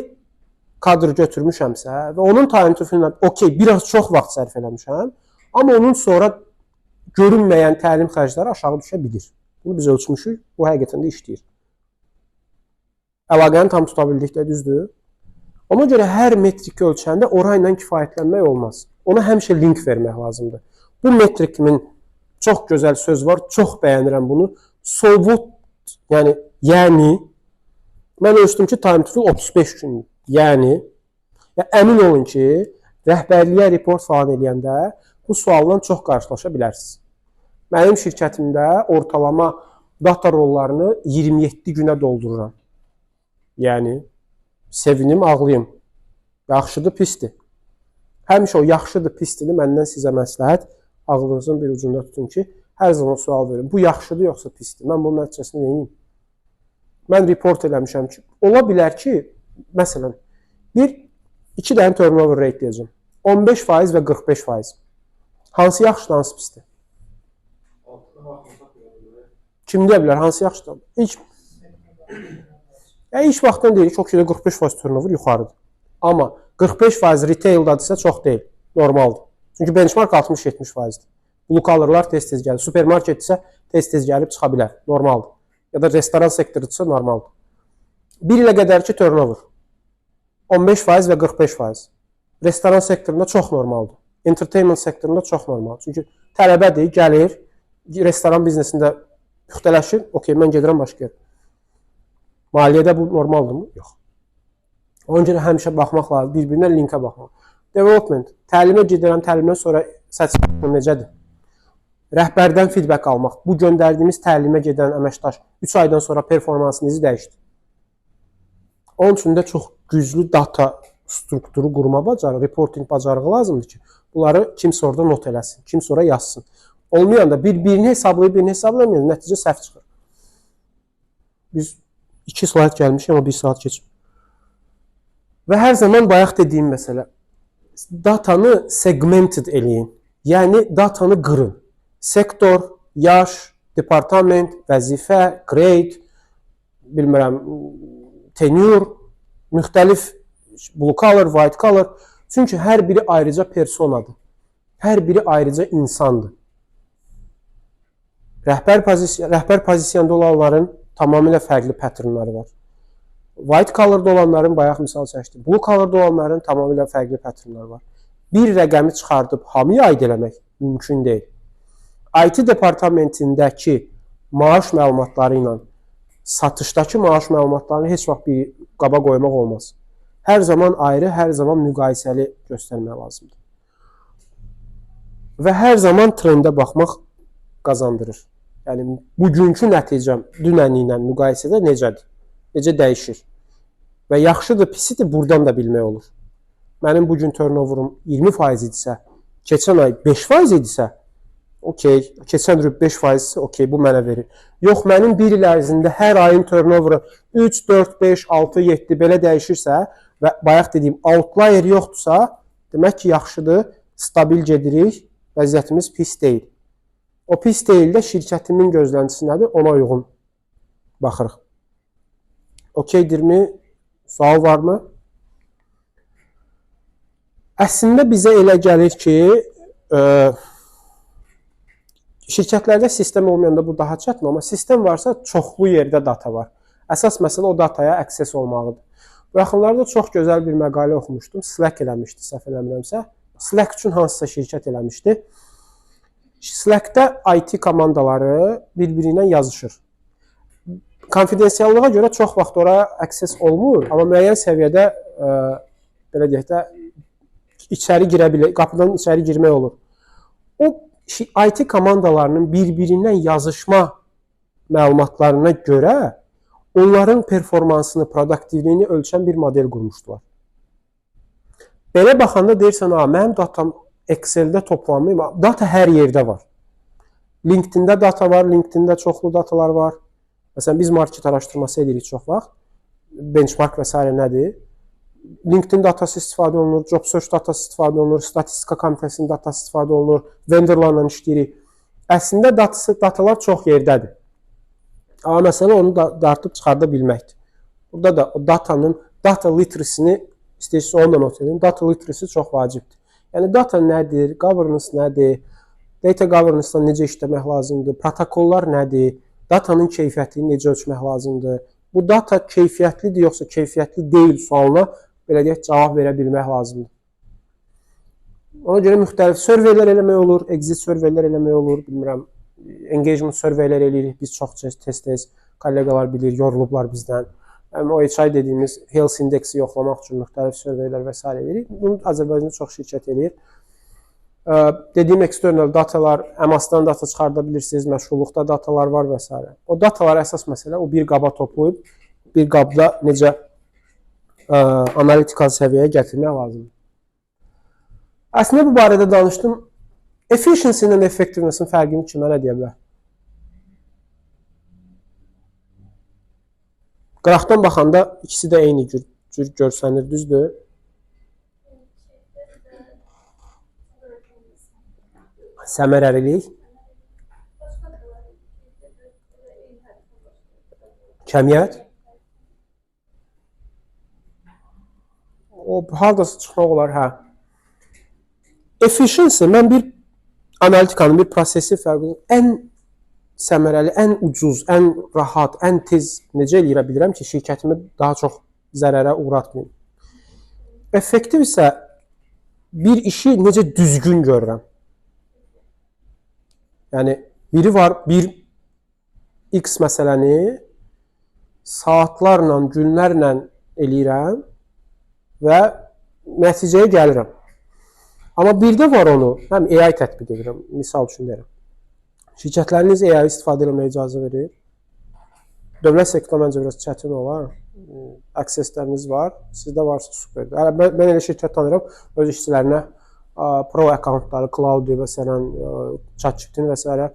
kadr götürmüşəmsə və onun time to fill-i okey, biraz çox vaxt sərf eləmişəm, amma onun sonra görünməyən təlim xərcləri aşağı düşə bilir. Bunu biz ölçmüşük, bu həqiqətən də işləyir. Əlaqəni tam tuta bildikdə düzdür. Ona görə hər metriki ölçəndə orayla kifayətlənmək olmaz. Ona həmişə link vermək lazımdır. Bu metrikimin çox gözəl söz var, çox bəyənirəm bunu. Sobot, yəni mən ölçdüm ki, time to fill 35 gündür. Yəni, əmin olun ki, rəhbərliyə report falan eləyəndə bu sualla çox qarşılaşa bilərsiniz. Mənim şirkətimdə ortalama data rollarını 27 günə doldururam. Yəni, sevinim, ağlayım. Yaxşıdır, pisdir. Həmişə o yaxşıdır, pisdini məndən sizə məsləhət ağlınızın bir ucunda tutun ki, hər zaman sual verin. Bu yaxşıdır, yoxsa pisdir? Mən bunun nəticəsini neyim? Mən report eləmişəm ki, ola bilər ki, məsələn, iki dənə turnover rate deyəcəm. 15% və 45%. Hansı yaxşıdır, hansı pisdir? Kim deyə bilər, hansı yaxşıdır? İlk vaxtdan deyirik ki, 45% turnover yuxarıdır. Amma 45% retaildadırsa çox deyil, normaldır. Çünki benchmark 60-70%dir. Blue collarlar tez-tez gəlir. Supermarketdirsə tez-tez gəlib çıxa bilər, normaldır. Ya da restoran sektorudursa normaldır. 1 ilə qədərki turnover 15% və 45%. Restoran sektorunda çox normaldır. Entertainment sektorunda çox normaldır. Çünki tələbədir, gəlir, restoran biznesində müxtələşir, okey, mən gedirəm başqa yer. Maliyyədə bu normaldırmı? Yox. Ona görə həmişə baxmaq lazım, bir-birinə linkə baxmaq. Development, təlimə gedirəm, təlimdən sonra satisfaction necədir? Rəhbərdən feedback almaq. Bu göndərdiyimiz təlimə gedən əməkdaş 3 aydan sonra performansınızı dəyişdi. Onun üçün də çox güclü data strukturu qurma bacarığı, reporting bacarığı lazımdır ki, bunları kimsə orada not eləsin, kimsə oraya yazsın. Olmayanda birini hesablamayın, nəticə səhv çıxır. Biz 2 slayt gəlmişik, amma 1 saat keçib. Və hər zaman bayaq dediyim məsələ, datanı segmented eləyin. Yəni, datanı qırın. Sektor, yaş, departament, vəzifə, grade, bilmirəm, tenure, müxtəlif blue collar, white collar. Çünki hər biri ayrıca personadır. Hər biri ayrıca insandır. Rəhbər pozisiyanda olanların tamamilə fərqli patternları var. White collar'da olanların, bayaq misal çəkdim, blue collar'da olanların tamamilə fərqli patternları var. Bir rəqəmi çıxardıb hamıya aid eləmək mümkün deyil. IT departamentindəki maaş məlumatları ilə satışdakı maaş məlumatlarını heç vaxt bir qaba qoymaq olmaz. Hər zaman ayrı, hər zaman müqayisəli göstərmək lazımdır. Və hər zaman trendə baxmaq qazandırır. Yəni, bugünkü nəticəm dünəni ilə müqayisədə necədir? Necə dəyişir? Və yaxşıdır, pisidir, buradan da bilmək olur. Mənim bugün turnoverum 20% idisə, keçən ay 5% idisə, okey, keçən il 5% idisə, okey, bu mənə verir. Yox, mənim bir il ərzində hər ayın turnoveru 3, 4, 5, 6, 7 belə dəyişirsə və bayaq dediyim outlier yoxdursa, demək ki, yaxşıdır, stabil gedirik, vəziyyətimiz pis deyil. O pis deyil də şirkətimin gözləntisi nədir? Ona uyğun baxırıq. Okeydirmi? Sual varmı? Əslində bizə elə gəlir ki, şirkətlərdə sistem olmayanda bu daha çətin, amma sistem varsa çoxlu yerdə data var. Əsas məsələ o dataya access olmalıdır. Bu yaxınlarda çox gözəl bir məqalə oxumuşdum. Slack eləmişdi, səhv eləmirəmsə. Slack üçün hansısa şirkət eləmişdi. Slack'də IT komandaları bir-biri ilə yazışır. Konfidensiallığa görə çox vaxt ora access olmur, amma müəyyən səviyyədə belə deyək də içəri girə bilər, qapıdan içəri girmək olur. O IT komandalarının bir-birindən yazışma məlumatlarına görə onların performansını, produktivliyini ölçən bir model qurmuşdular. Belə baxanda deyirsən, mənim datam Excel-də toplanmayıb, data hər yerdə var. LinkedIn-də data var, LinkedIn-də çoxlu datalar var. Məsələn, biz market araşdırması edirik çox vaxt. Benchmark və s. nədir? LinkedIn datası istifadə olunur, JobSearch datası istifadə olunur, statistika komitəsinin datası istifadə olunur, vendorlarla işləyirik. Əslində datalar çox yerdədir. Amma məsələ onu dartıb çıxarda bilməkdir. Burada da o data literacy-ni istəyirsə onunla not edin. Data literacy çox vacibdir. Yəni data nədir, governance nədir, data governance-dan necə işləmək lazımdır, protokollar nədir, datanın keyfiyyətini necə ölçmək lazımdır. Bu data keyfiyyətlidir yoxsa keyfiyyətli deyil sualına belə deyək cavab verə bilmək lazımdır. Ona görə müxtəlif surveylər eləmək olur, exit surveylər eləmək olur, bilmirəm, engagement surveylər eləyirik, biz çox tez-tez, kollegalar bilir, yorulublar bizdən. O HI dediyimiz health indeksi yoxlamaq üçün müxtəlif surveylər və s. eləyirik. Bunu Azərbaycanda çox şirkət eləyir. Dediyim external datalar, MS-dan data çıxarda bilirsiniz, məşğulluqda datalar var və s. O datalar əsas məsələ, o bir qaba toplayıb, bir qabda necə analitikal səviyyəyə gətirmək lazımdır. Əslində bu barədə danışdım. Efficiency ilə effectiveness-in fərqini kimə nə deyə bilər? Qıraqdan baxanda ikisi də eyni cür görsənir, düzdür? Səmərəlilik, kəmiyyət, o hardasa çıxmaq olar, hə. Efficiency, mən bir analitikanın, bir prosesi fərqini ən səmərəli, ən ucuz, ən rahat, ən tez necə eləyirə bilirəm ki, şirkətimi daha çox zərərə uğratmayayım. Effektiv isə bir işi necə düzgün görürəm. Yəni, biri var, bir X məsələni saatlarla, günlərlə eləyirəm və nəticəyə gəlirəm. Amma bir də var onu, həm AI tətbiq edirəm, misal üçün deyirəm. Şirkətləriniz AI istifadə etməyə icazə verir. Dövlət sektorda məncə biraz çətin olar. Aksesləriniz var, sizdə varsa superdir. Mən elə şirkət tanıyıram, öz işçilərinə pro accountları, cloud, məsələn, ChatGPT-ni və s.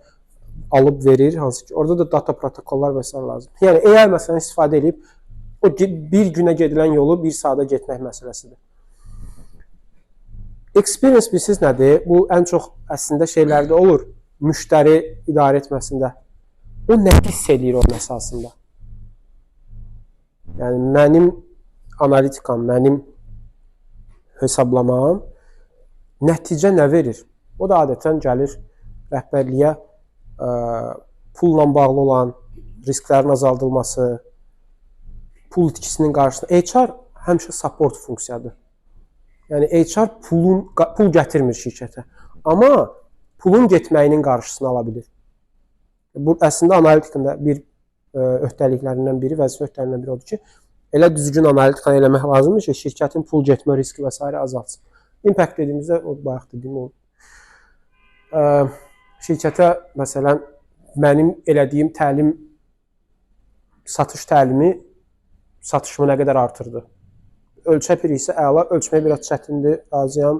alıb verir, hansı ki, orada da data protokollar və s. lazım. Yəni, AI məsələn istifadə edib, o bir günə gedilən yolu bir saata getmək məsələsidir. Experience bilirsiniz nədir? Bu ən çox əslində şeylərdə olur. Müştəri idarə etməsində. O nə hiss edir onun əsasında? Yəni, mənim analitikam, mənim hesablamam nəticə nə verir? O da adətən gəlir rəhbərliyə pulla bağlı olan risklərin azaldılması, pul itkisinin qarşısında. HR həmişə support funksiyadır. Yəni, HR pul gətirmir şirkətə. Amma pulun getməyinin qarşısını ala bilir. Bu, əslində, analitikində bir öhdəliklərindən biri, vəzifə öhdəliyindən biri odur ki, elə düzgün analitikanı eləmək lazımdır ki, şirkətin pul getmə riski və s. azalsın. Impact dediyimizdə, o bayaq dediyim o. Şirkətə, məsələn, mənim elədiyim təlim, satış təlimi satışımı nə qədər artırdı. Ölçə biri isə əla, ölçmək biraz çətindir, razıyam.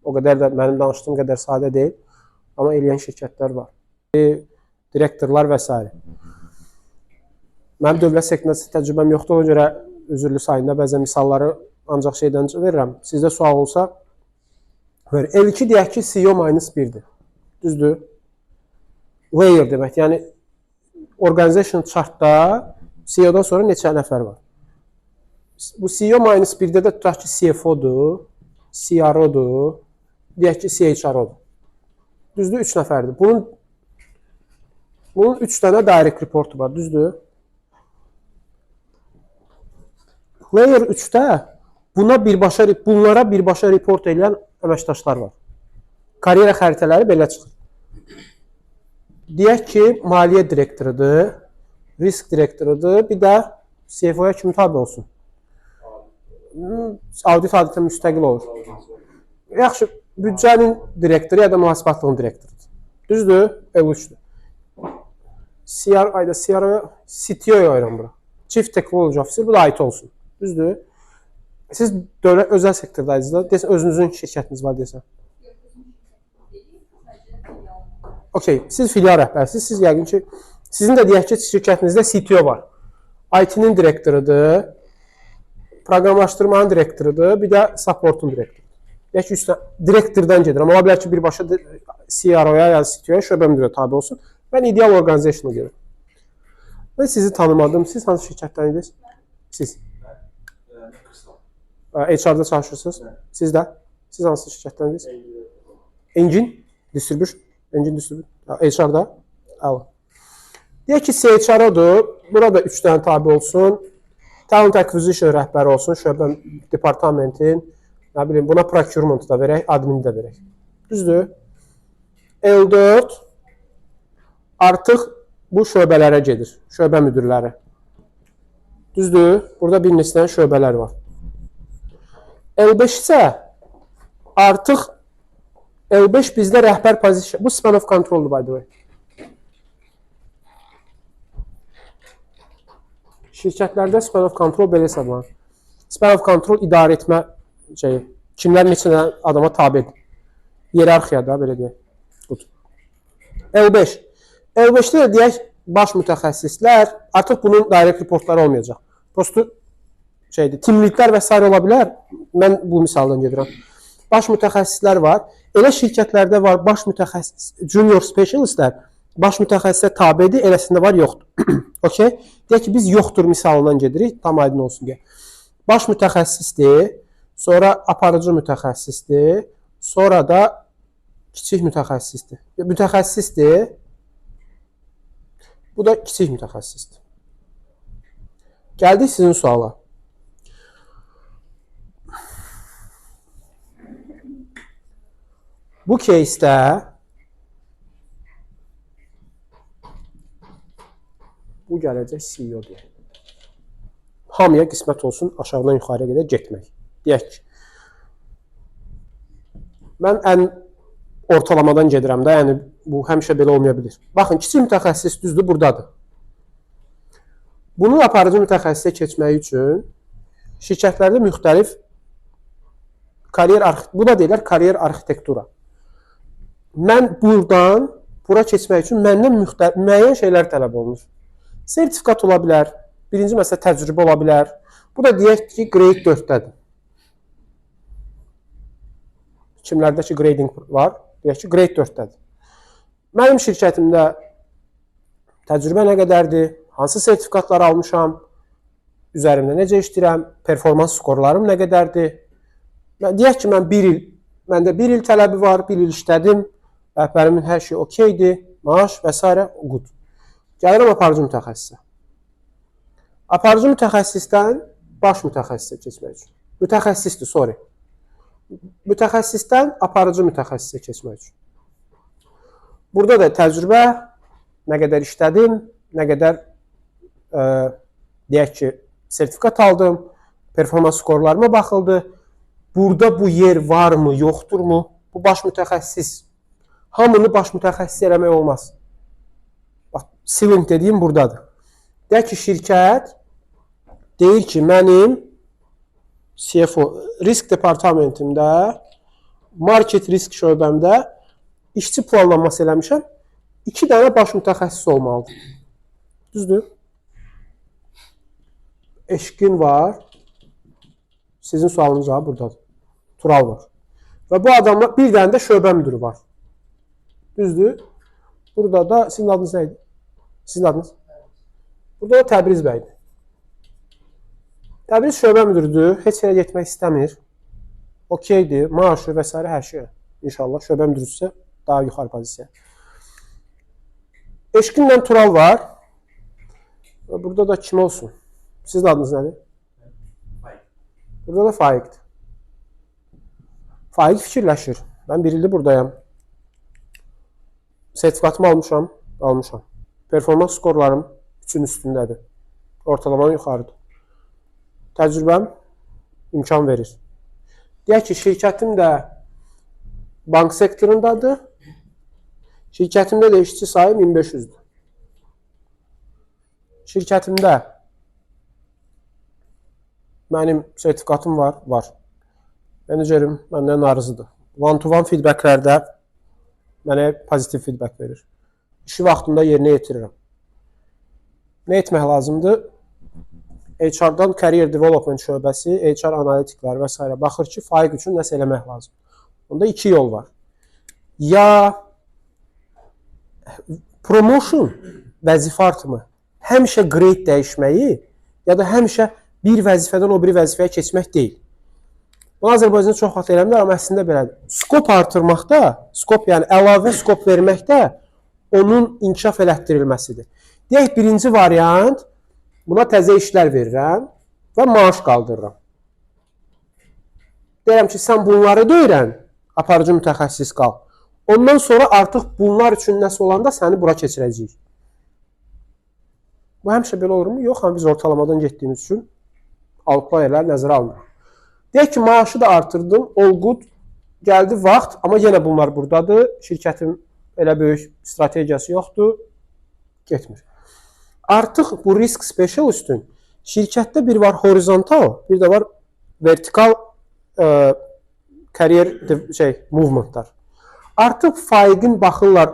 O qədər də mənim danışdığım qədər sadə deyil. Amma eləyən şirkətlər var. Direktorlar və s. Mənim dövlət sektorunda təcrübəm yoxdur, ona görə üzürlü sayında bəzən misalları ancaq şeydən verirəm. Sizdə sual olsa, L2 deyək ki, CEO -1-dir. Düzdür? Layer demək, yəni organization chartda CEO-dan sonra neçə nəfər var? Bu CEO -1-də də tutaq ki, CFO-dur, CRO-dur, deyək ki, CHRO-dur. Düzdür? 3 nəfərdir. Bunun 3 dənə direct reportu var, düzdür? Layer 3-də bunlara birbaşa report edən əməkdaşlar var. Karyera xəritələri belə çıxır. Deyək ki, maliyyə direktorudur, risk direktorudur, bir də CFO-ya kimi tabi olsun. Audit adətən müstəqil olur. Yaxşı, büdcənin direktoru ya da mühasibatlığın direktorudur. Düzdür? L3-dür. CTO ayıram bura. Chief Technology Officer, bu da IT olsun. Düzdür? Siz dövlət özəl sektordaydınız da, desən özünüzün şirkətiniz var desən. Okey, siz filial rəhbərsiniz. Siz yəqin ki, sizin də deyək ki, şirkətinizdə CTO var. IT-nin direktorudur, proqramlaşdırmanın direktorudur, bir də supportun direktorudur. Deyək ki, üstə direktordan gedirəm. Ola bilər ki, birbaşa CRO-ya ya CTO-ya şöbə müdürə tabi olsun. Mən ideal organization'ı görürəm. Mən sizi tanımadım. Siz hansı şirkətdən idiniz? Siz. HR-da çalışırsınız. Siz də? Siz hansı şirkətdən idiniz? Engine Distribution. Engine Distribution. HR-da? Əla. Deyək ki, CHR-odur. Burada 3 dənə tabi olsun. Talent Acquisition rəhbəri olsun. Şöbə departamentin. Nə bilim, buna procurement da verək, admin də verək. Düzdür? L4 artıq bu şöbələrə gedir. Şöbə müdürləri. Düzdür? Burada bir neçə şöbələr var. L5 isə artıq L5 bizdə rəhbər pozisiya. Bu span of controldur, by the way. Şirkətlərdə span of control belə hesablanır. Span of control idarə etmə şeyi. Kimlər neçə adama tabidir. Hierarxiyada, belə deyək. L5. L5-də də deyək, baş mütəxəssislər, artıq bunun direct reportları olmayacaq. Prosto şeydir, team leadlər və s. ola bilər. Mən bu misaldan gedirəm. Baş mütəxəssislər var. Elə şirkətlərdə var, baş mütəxəssis, junior specialistlər, baş mütəxəssisə tabidir, eləsində var, yoxdur. Okay? Deyək ki, biz yoxdur misalından gedirik, tam aydın olsun deyə. Baş mütəxəssisdir, sonra aparıcı mütəxəssisdir, sonra da kiçik mütəxəssisdir. Mütəxəssisdir, bu da kiçik mütəxəssisdir. Gəldik sizin suala. Bu кейsdə bu gələcək CEO deyək. Hamıya qismət olsun aşağıdan yuxarıya qədər getmək. Deyək ki, mən ən ortalamadan gedirəm də, yəni bu həmişə belə olmaya bilir. Baxın, kiçik mütəxəssis düzdür, buradadır. Bunu aparıcı mütəxəssisə keçmək üçün şirkətlərdə müxtəlif bu da deyirlər karyer arxitektura. Mən buradan bura keçmək üçün məndən müəyyən şeylər tələb olunur. Sertifikat ola bilər, birinci məsələ təcrübə ola bilər. Bu da deyək ki, grade 4-dədir. Kimlərdə ki, grading var, deyək ki, grade 4-dədir. Mənim şirkətimdə təcrübə nə qədərdir, hansı sertifikatlar almışam, üzərimdə necə işləyirəm, performans skorlarım nə qədərdir. Deyək ki, məndə 1 il tələbi var, 1 il işlədim, rəhbərimin hər şey okeydir, maaş və s. good. Gəlirəm aparıcı mütəxəssisə. Aparıcı mütəxəssisdən baş mütəxəssisə keçmək üçün. Mütəxəssisdir, sorry. Mütəxəssisdən aparıcı mütəxəssisə keçmək üçün. Burada da təcrübə, nə qədər işlədim, nə qədər deyək ki, sertifikat aldım, performans skorlarıma baxıldı. Burada bu yer varmı, yoxdurmu? Bu baş mütəxəssis. Hamını baş mütəxəssis eləmək olmaz. Bax, ceiling dediyim buradadır. Deyək ki, şirkət deyir ki, mənim CFO, risk departamentində, market risk şöbəmdə işçi planlanması eləmişəm, 2 dənə baş mütəxəssis olmalıdır. Düzdür? Eşqin var. Sizin sualınız cavabı buradadır. Tural var. Və bu adamlar, bir dənə də şöbə müdürü var. Düzdür? Burada da sizin adınız neydi? Sizin adınız? Burada da Təbriz bəydir. Təbriz şöbə müdürüdür. Heç yerə getmək istəmir. Okeydir. Maaşı və s. hər şey. İnşallah şöbə müdürüsə daha yuxarı pozisiya. Eşqinlə Tural var. Və burada da kim olsun? Sizin adınız nədir? Burada da Faiqdir. Faiq fikirləşir. Mən 1 ildir buradayam. Sertifikatımı almışam. Performans skorlarım 3-ün üstündədir. Ortalamanın yuxarıdır. Təcrübəm imkan verir. Deyək ki, şirkətim də bank sektorundadır. Şirkətimdə də işçi sayım 1500-dür. şirkətimdə mənim sertifikatım var, var. Menecerim məndən narazıdır. One-to-one feedbacklərdə mənə pozitiv feedback verir. İşi vaxtında yerinə yetirirəm. Nə etmək lazımdır? HR-dan Career Development şöbəsi, HR analitiklər və s. baxır ki, faiq üçün nəsə eləmək lazım. Onda iki yol var. Ya promotion vəzifə artımı həmişə grade dəyişməyi, ya da həmişə bir vəzifədən o biri vəzifəyə keçmək deyil. Bunu Azərbaycanda çox vaxt eləmirlər, amma əslində belədir. Skop artırmaqda, skop yəni əlavə skop verməkdə onun inkişaf elətdirilməsidir. Deyək, birinci variant, buna təzə işlər verirəm və maaş qaldırıram. Deyirəm ki, sən bunları da öyrən, aparıcı mütəxəssis qal. Ondan sonra artıq bunlar üçün nəsə olanda səni bura keçirəcəyik. Bu həmişə belə olurmu? Yox, amma biz ortalamadan getdiyimiz üçün outlierlər nəzərə alınır. Deyək ki, maaşı da artırdım, all good, gəldi vaxt, amma yenə bunlar buradadır. Şirkətin elə böyük strategiyası yoxdur, getmir. Artıq bu risk specialist'ün şirkətdə bir var horizontal, bir də var vertikal kariyer movementlar. Artıq faiqin baxırlar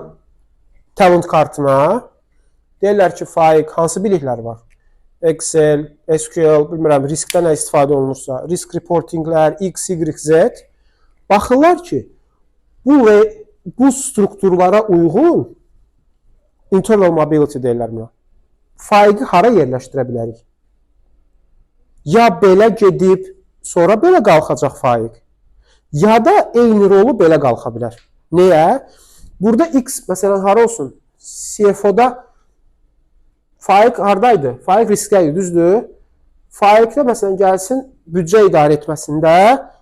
talent kartına, deyirlər ki, faiq hansı biliklər var? Excel, SQL, bilmirəm, riskdən nə istifadə olunursa, risk reportinglər, X, Y, Z. Baxırlar ki, bu strukturlara uyğun internal mobility deyirlər buna. Faiqi hara yerləşdirə bilərik? Ya belə gedib, sonra belə qalxacaq faiq, ya da eyni rolu belə qalxa bilər. Niyə? Burada X, məsələn, hara olsun? CFO-da faiq haradaydı? Faiq riskdəydi, düzdür? Faiqdə, məsələn, gəlsin, büdcə idarə etməsində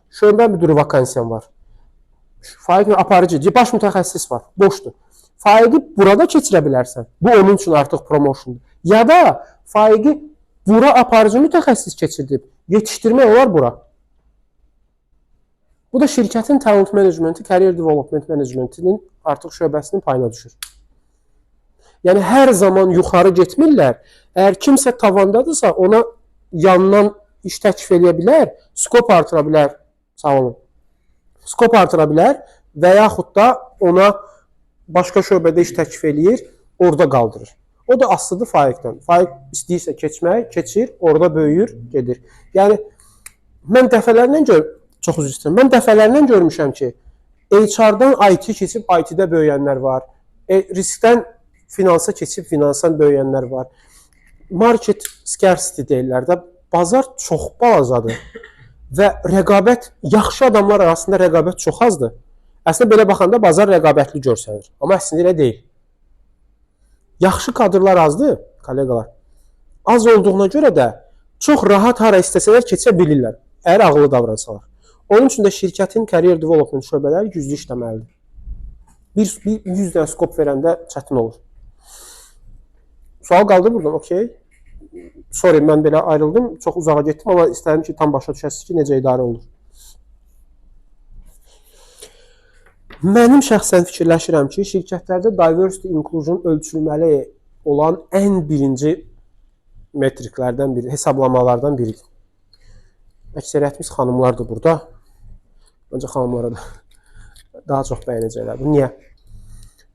şöbə müdürü vakansiyan var. Faiq aparıcı, baş mütəxəssis var, boşdur. Faiqi burada keçirə bilərsən. Bu, onun üçün artıq promotiondur. Ya da faiqi bura aparıcı mütəxəssis keçirdib, yetişdirmək olar bura. Bu da şirkətin talent managementi, career development managementinin artıq şöbəsinin payına düşür. Yəni, hər zaman yuxarı getmirlər. Əgər kimsə tavandadırsa, ona yandan iş təklif edə bilər, skop artıra bilər, sağ olun. Skop artıra bilər və yaxud da ona başqa şöbədə iş təklif eləyir, orada qaldırır. O da asılıdır faiqdən. Faiq istəyirsə keçmək, keçir, orada böyüyür, gedir. Yəni, mən dəfələrlə görmüşəm ki, HR-dan IT keçib IT-də böyüyənlər var, riskdən finansa keçib finansdan böyüyənlər var. Market scarcity deyirlər də, bazar çox balacadır və rəqabət, yaxşı adamlar arasında rəqabət çox azdır. Əslində, belə baxanda bazar rəqabətli görsənir, amma əslində elə deyil. Yaxşı kadrlar azdır, kollegalar. Az olduğuna görə də çox rahat hara istəsələr keçə bilirlər, əgər ağıllı davransalar. Onun üçün də şirkətin career development şöbələri güclü işləməlidir. 100 dənə skop verəndə çətin olur. Sual qaldı buradan, okey. Sorry, mən belə ayrıldım, çox uzağa getdim, amma istədim ki, tam başa düşəsiniz ki, necə idarə olur. Mənim şəxsən fikirləşirəm ki, şirkətlərdə diversity inclusion ölçülməli olan ən birinci metriklərdən biri, hesablamalardan biridir. Əksəriyyətimiz xanımlardır burada. Məncə xanımlara da daha çox bəyənəcəklər. Niyə?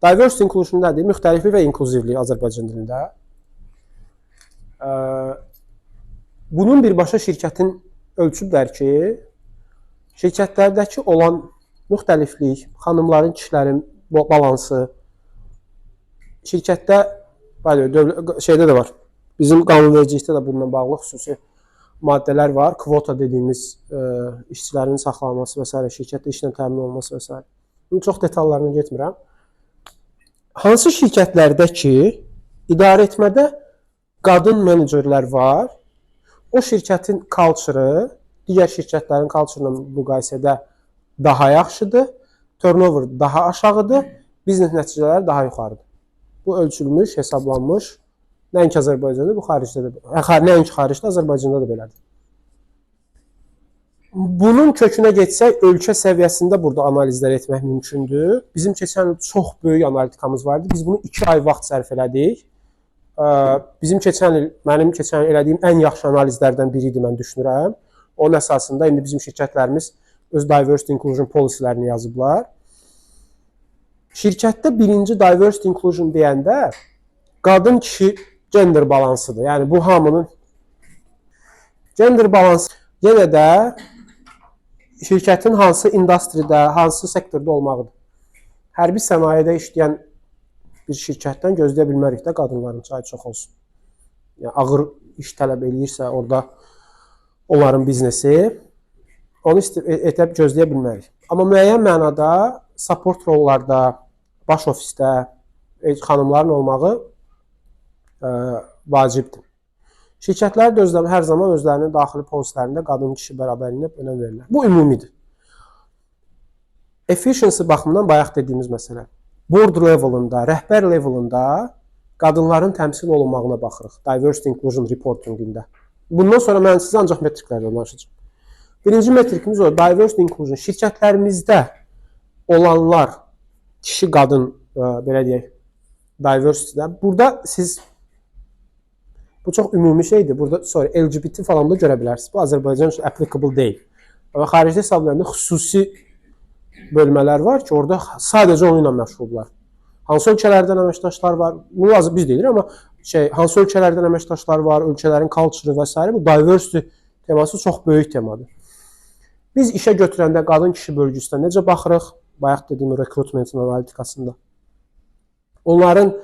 Diversity inclusion nədir? Müxtəliflik və inklüzivlik Azərbaycan dilində. Bunun birbaşa şirkətin ölçüblər ki, şirkətlərdəki olan müxtəliflik, xanımların, kişilərin balansı, şirkətdə, şeydə də var, bizim qanunvericilikdə də bununla bağlı xüsusi maddələr var, kvota dediyimiz işçilərin saxlanması və s. şirkətdə işlə təmin olunması və s. Bunun çox detallarına getmirəm. Hansı şirkətlərdə ki, idarə etmədə qadın menecerlər var, o şirkətin culture-ı digər şirkətlərin culture-la müqayisədə daha yaxşıdır, turnover daha aşağıdır, biznes nəticələri daha yuxarıdır. Bu ölçülmüş, hesablanmış, nəinki Azərbaycanda, bu xaricdə də, nəinki xaricdə, Azərbaycanda da belədir. Bunun kökünə geçsək, ölkə səviyyəsində burada analizlər etmək mümkündür. Bizim keçən il çox böyük analitikamız vardı. Biz bunu 2 ay vaxt sərf elədik. mənim keçən il elədiyim ən yaxşı analizlərdən biri idi mən düşünürəm. Onun əsasında indi bizim şirkətlərimiz öz diversity inclusion policylərini yazıblar. Şirkətdə birinci diversity inclusion deyəndə qadın kişi gender balansıdır. Yəni bu hamının gender balansı yenə də şirkətin hansı industridə, hansı sektorda olmağıdır. Hərbi sənayedə işləyən bir şirkətdən gözləyə bilmərik də qadınların sayı çox olsun. Yəni ağır iş tələb eləyirsə orada onların biznesi, onu gözləyə bilmərik. Amma müəyyən mənada support rollarda, baş ofisdə xanımların olmağı vacibdir. Şirkətlər də hər zaman özlərinin daxili polislərində qadın-kişi bərabərliyinə önəm verirlər. Bu ümumidir. Efficiency baxımından bayaq dediyimiz məsələ. Board levelında, rəhbər levelında qadınların təmsil olunmağına baxırıq. Diversity Inclusion Reporting'ində. Bundan sonra mən sizə ancaq metriklərdən danışacağım. Birinci metrikimiz o, Diversity Inclusion. Şirkətlərimizdə olanlar, kişi, qadın, belə deyək, diversity'də. Burada siz, bu çox ümumi şeydir. Burada sonra LGBT falan da görə bilərsiniz. Bu Azərbaycan üçün applicable deyil. Və xaricdə hesablarında xüsusi bölmələr var ki, orada sadəcə onunla məşğuldurlar. Hansı ölkələrdən əməkdaşlar var? Bunu azı biz deyilir, amma hansı ölkələrdən əməkdaşlar var, ölkələrin culture və s. Bu diversity teması çox böyük temadır. Biz işə götürəndə qadın-kişi bölgüsünə necə baxırıq? Bayaq dediyim recruitmentin analitikasında. Onların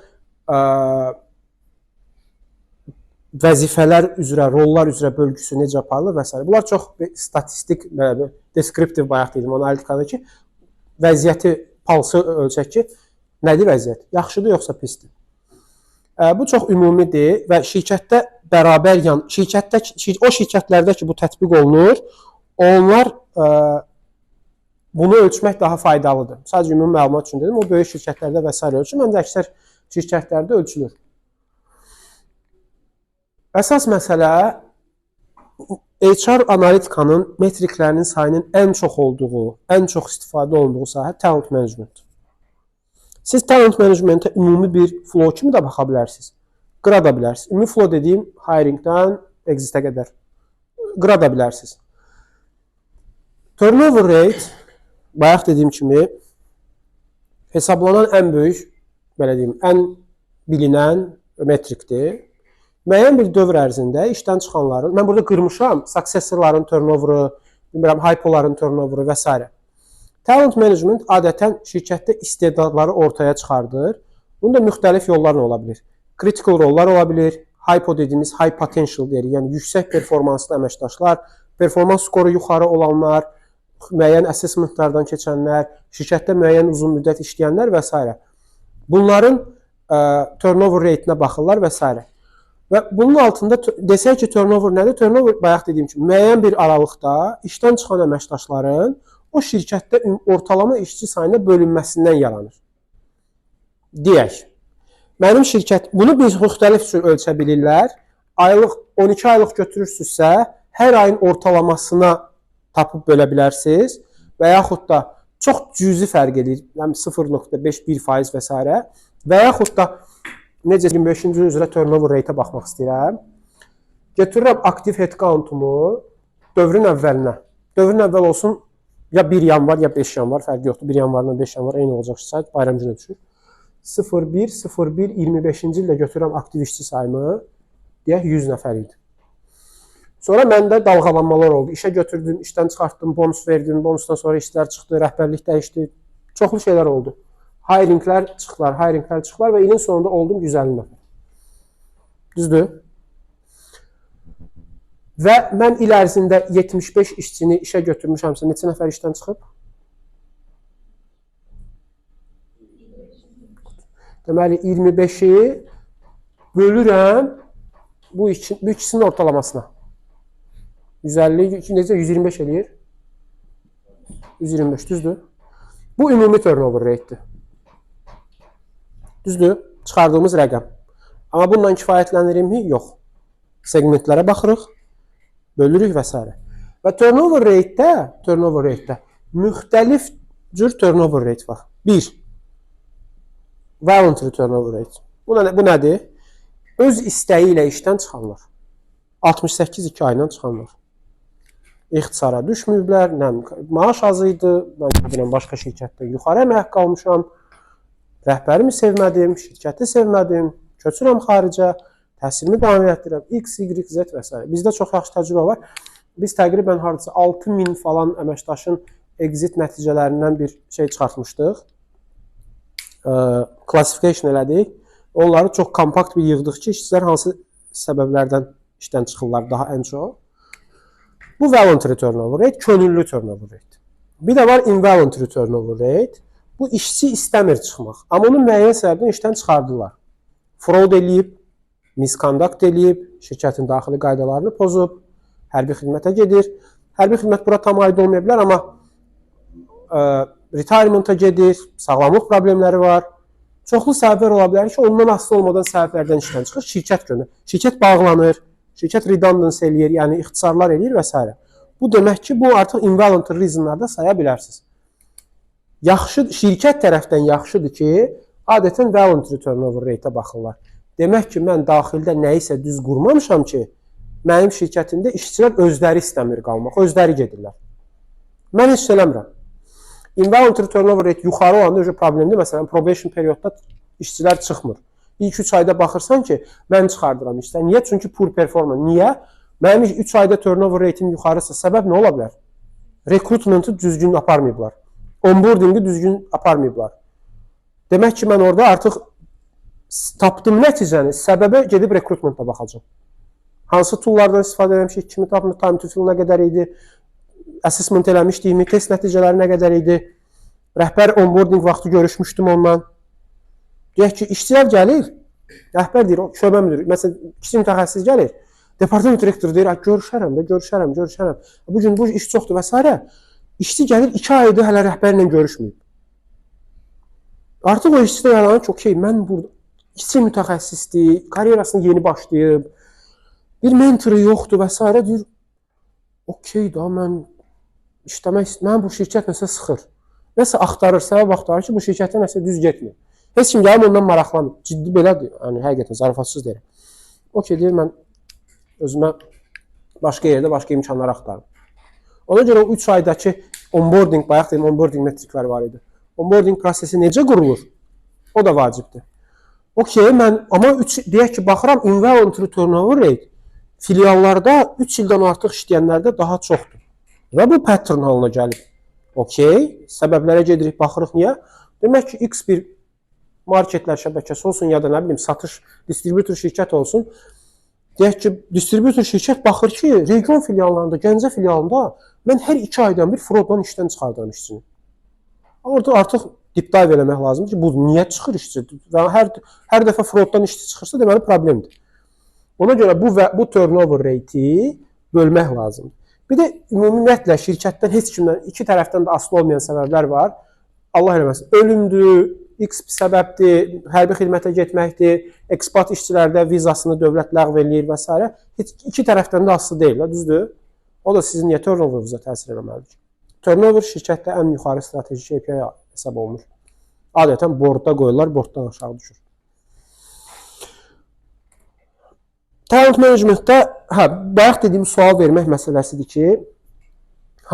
vəzifələr üzrə, rollar üzrə bölgüsü necə aparılır və s. Bunlar çox statistik, deskriptiv bayaq dedim analitikadakı vəziyyəti, palsı ölçək ki, nədir vəziyyət? Yaxşıdır, yoxsa pisdir? Bu çox ümumidir və şirkətdə bərabər o şirkətlərdə ki, bu tətbiq olunur, onlar bunu ölçmək daha faydalıdır. Sadəcə ümumi məlumat üçün dedim, o böyük şirkətlərdə və s. ölçülür, məncə əksər şirkətlərdə ölçülür. Əsas məsələ HR analitikanın metriklərinin sayının ən çox olduğu, ən çox istifadə olunduğu sahə talent management. Siz talent managementə ümumi bir flow kimi də baxa bilərsiniz. Qıra da bilərsiniz. Ümumi flow dediyim hiringdən exitə qədər qıra da bilərsiniz. Turnover rate, bayaq dediyim kimi, hesablanan ən böyük, belə deyim, ən bilinən metrikdir. Müəyyən bir dövr ərzində işdən çıxanların, mən burada qırmışam, successorların turnoveru, bilmirəm, hypoların turnoveru və s. Talent management adətən şirkətdə istedadları ortaya çıxardır. Bunun da müxtəlif yollarla ola bilir. Critical rollar ola bilir, hypo dediyimiz high potential deyirik, yəni yüksək performanslı əməkdaşlar, performans skoru yuxarı olanlar, müəyyən assessmentlardan keçənlər, şirkətdə müəyyən uzun müddət işləyənlər və s. Bunların turnover rate-nə baxırlar və s. Və bunun altında desək ki, turnover nədir? Turnover, bayaq dediyim kimi, müəyyən bir aralıqda işdən çıxan əməkdaşların o şirkətdə ortalama işçi sayına bölünməsindən yaranır. Deyək, mənim şirkət, bunu biz müxtəlif ölçə bilirlər. 12 aylıq götürürsünüzsə, hər ayın ortalamasına tapıb bölə bilərsiniz və yaxud da çox cüzi fərq edir, 0.5-1% və s. Və yaxud da necə 25-ci üzrə turnover rate-ə baxmaq istəyirəm. Götürürəm aktiv headcount-umu dövrün əvvəlinə. Dövrün əvvəl olsun ya 1 yanvar ya 5 yanvar, fərqi yoxdur. 1 yanvarla 5 yanvar eyni olacaq sayt, bayram günə düşür. 01-01-25-ci ildə götürürəm aktiv işçi sayımı, deyək 100 nəfər idi. Sonra məndə dalğalanmalar oldu. İşə götürdüm, işdən çıxartdım, bonus verdim, bonusdan sonra işlər çıxdı, rəhbərlik dəyişdi. Çoxlu şeylər oldu. Hiringlər çıxdılar və ilin sonunda oldum 150 nəfər. Düzdür? Və mən il ərzində 75 işçini işə götürmüşəmsə, neçə nəfər işdən çıxıb? Deməli, 25-i bölürəm bu ikisinin ortalamasına. 150, necə? 125 eləyir? 125, düzdür? Bu ümumi turnover rate-dir. Düzdür? Çıxardığımız rəqəm. Amma bununla kifayətlənirikmi? Yox. Segmentlərə baxırıq, bölürük və s. Və turnover rate-də müxtəlif cür turnover rate var. 1. Voluntary turnover rate. Bu nədir? öz istəyi ilə işdən çıxanlar. 68-2 aydan çıxanlar. İxtisara düşməyiblər, nə maaş az idi, mən başqa şirkətdə yuxarı əmək qalmışam, rəhbərimi sevmədim, şirkəti sevmədim, köçürəm xaricə, təhsilimi davam etdirirəm, X, Y, Z və s. Bizdə çox yaxşı təcrübə var. Biz təqribən hardasa 6000 falan əməkdaşın exit nəticələrindən bir şey çıxartmışdıq. Classification elədik. Onları çox kompakt bir yığdıq ki, işçilər hansı səbəblərdən işdən çıxırlar daha ən çox. Bu voluntary turnover rate, könüllü turnover rate. Bir də var involuntary turnover rate. Bu işçi istəmir çıxmaq. Amma onun müəyyən səbəbdən işdən çıxardılar. Fraud eləyib, misconduct eləyib, şirkətin daxili qaydalarını pozub, hərbi xidmətə gedir. Hərbi xidmət bura tam aid olmaya bilər, amma retirement'a gedir, sağlamlıq problemləri var. Çoxlu səbəblər ola bilər ki, ondan asılı olmadan səbəblərdən işdən çıxır, şirkət günü. Şirkət bağlanır, şirkət redundance eləyir, yəni ixtisarlar eləyir və s. Bu demək ki, bu artıq involuntary reasonlarda saya bilərsiniz. Yaxşı, şirkət tərəfdən yaxşıdır ki, adətən voluntary turnover rate-ə baxırlar. Demək ki, mən daxildə nəyisə düz qurmamışam ki, mənim şirkətimdə işçilər özləri istəmir qalmaq, özləri gedirlər. Mən heç eləmirəm. Involuntary turnover rate yuxarı olanda problemdir. Məsələn, probation periodda işçilər çıxmır. İlk 3 ayda baxırsan ki, mən çıxardıram işdən. Niyə? Çünki poor performance. Niyə? Mənim 3 ayda turnover rate'im yuxarısa səbəb nə ola bilər? Recruitment'ı düzgün aparmayıblar. Onboarding'i düzgün aparmayıblar. Demək ki, mən orada artıq tapdım nəticəni, səbəbə gedib recruitment'a baxacağım. Hansı toollardan istifadə eləmişik, kimi tapmış, time to fill nə qədər idi, assessment eləmişdiyimi, test nəticələri nə qədər idi, rəhbər onboarding vaxtı görüşmüşdüm ondan. Deyək ki, işçilər gəlir, rəhbər deyir, şöbə müdürü, məsələn, kiçik mütəxəssis gəlir, departament direktoru deyir, görüşərəm. Bugün bu iş çoxdur və s. İşçi gəlir, 2 aydır hələ rəhbərlə görüşməyib. Artıq o işçidə yalanı ki, okey, mən burada kiçik mütəxəssisdir, karyerasını yeni başlayıb, bir mentoru yoxdur və s. deyir, okey da, mən bu şirkət nəsə sıxır. Nəsə axtarır, səbəb axtarır ki, bu şirkətdə nəsə düz getmir. Heç kim gəlib ondan maraqlanmır. Ciddi belədir, yəni həqiqətən zarafatsız deyirəm. Okey, deyir, mən özümə başqa yerdə başqa imkanlar axtarım. Ona görə o 3 aydakı onboarding, bayaq deyim, onboarding metrikləri var idi. Onboarding prosesi necə qurulur? O da vacibdir. Okey, mən, amma deyək ki, baxıram, involuntary turnover rate filiallarda 3 ildən artıq işləyənlərdə daha çoxdur. Və bu pattern halına gəlib. Okey, səbəblərə gedirik, baxırıq niyə? Demək ki, X bir marketlər şəbəkəsi olsun, ya da nə bilim, satış, distributor şirkət olsun. Deyək ki, distributor şirkət baxır ki, region filiallarında, Gəncə filialında mən hər 2 aydan bir fraudla işdən çıxardıram işçini. Orada artıq deep dive eləmək lazımdır ki, bu niyə çıxır işçi? Və hər dəfə frauddan işçi çıxırsa, deməli problemdir. Ona görə bu turnover rate'i bölmək lazımdır. Bir də ümumiyyətlə şirkətdən heç kimdən, iki tərəfdən də asılı olmayan səbəblər var. Allah eləməsin, ölümdür, X səbəbdir, hərbi xidmətə getməkdir, ekspat işçilərdə vizasını dövlət ləğv eləyir və s. Heç iki tərəfdən də asılı deyil, düzdür? O da sizin niyə turnover-unuza təsir eləməlidir? Turnover şirkətdə ən yuxarı strateji KPI hesab olunur. Adətən boardda qoyurlar, boarddan aşağı düşür. Talent managementdə, bayaq dediyim sual vermək məsələsidir ki,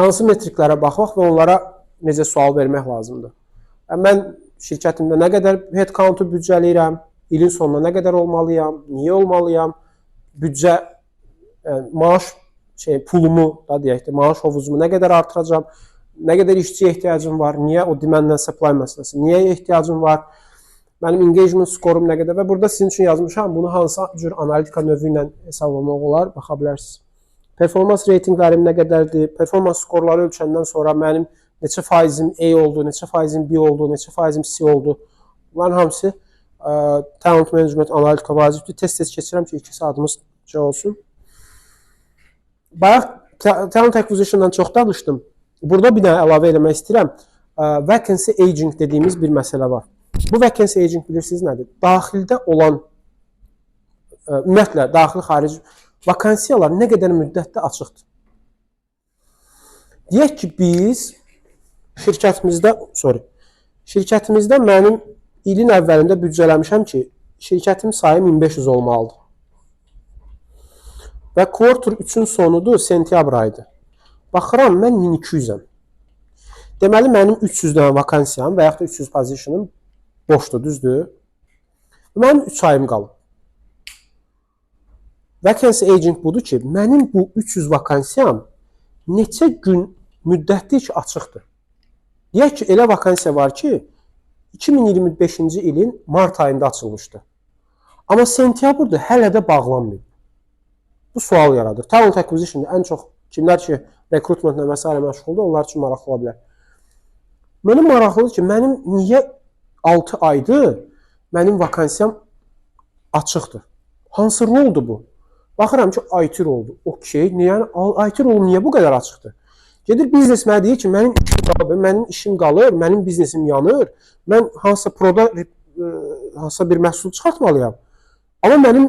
hansı metriklərə baxmaq və onlara necə sual vermək lazımdır. Mən şirkətimdə nə qədər headcount-u büdcələyirəm, ilin sonuna nə qədər olmalıyam, niyə olmalıyam, büdcə, maaş pulumu, da deyək də, maaş hovuzumu nə qədər artıracam, nə qədər işçiyə ehtiyacım var, niyə o demand and supply məsələsi, niyə ehtiyacım var, mənim engagement skorum nə qədər və burada sizin üçün yazmışam, bunu hansı cür analitika növü ilə hesablamaq olar, baxa bilərsiniz. Performans reytinglərim nə qədərdir, performans skorları ölçəndən sonra mənim neçə faizim A oldu, neçə faizim B oldu, neçə faizim C oldu. Bunların hamısı talent management analitika vacibdir. Test keçirəm ki, 2 saatımız olsun. Bayaq talent acquisition'dan çox danışdım. Burada bir dənə əlavə eləmək istəyirəm. Vacancy aging dediyimiz bir məsələ var. Bu vacancy aging bilirsiniz nədir? Daxildə olan, ümumiyyətlə, daxili-xarici vakansiyalar nə qədər müddətdə açıqdır. Deyək ki, biz şirkətimizdə mənim ilin əvvəlində büdcələmişəm ki, şirkətim sayı 1500 olmalıdır. Və quarter 3-ün sonudur, sentyabr ayıdır. Baxıram, mən 1200-əm. Deməli, mənim 300 dənə vakansiyam və yaxud da 300 pozitionum boşdur, düzdür? Mənim 3 ayım qalıb. Vacancy aging budur ki, mənim bu 300 vakansiyam neçə gün müddətdir ki, açıqdır. Deyək ki, elə vakansiya var ki, 2025-ci ilin mart ayında açılmışdı. Amma sentyabrda hələ də bağlanmıyor. Bu sual yaradır. Talent acquisition'da ən çox kimlər ki, rekrutmentlə və s. məşğuldur, onlar üçün maraqlı ola bilər. Mənim maraqlıdır ki, mənim niyə 6 aydır mənim vakansiyam açıqdır? Hansı roldur bu? Baxıram ki, IT roldur. Okey, IT rolu niyə bu qədər açıqdır? Gedir biznes mənə deyir ki, mənim işim qalır, mənim biznesim yanır, mən hansısa bir məhsul çıxartmalıyam. Amma mənim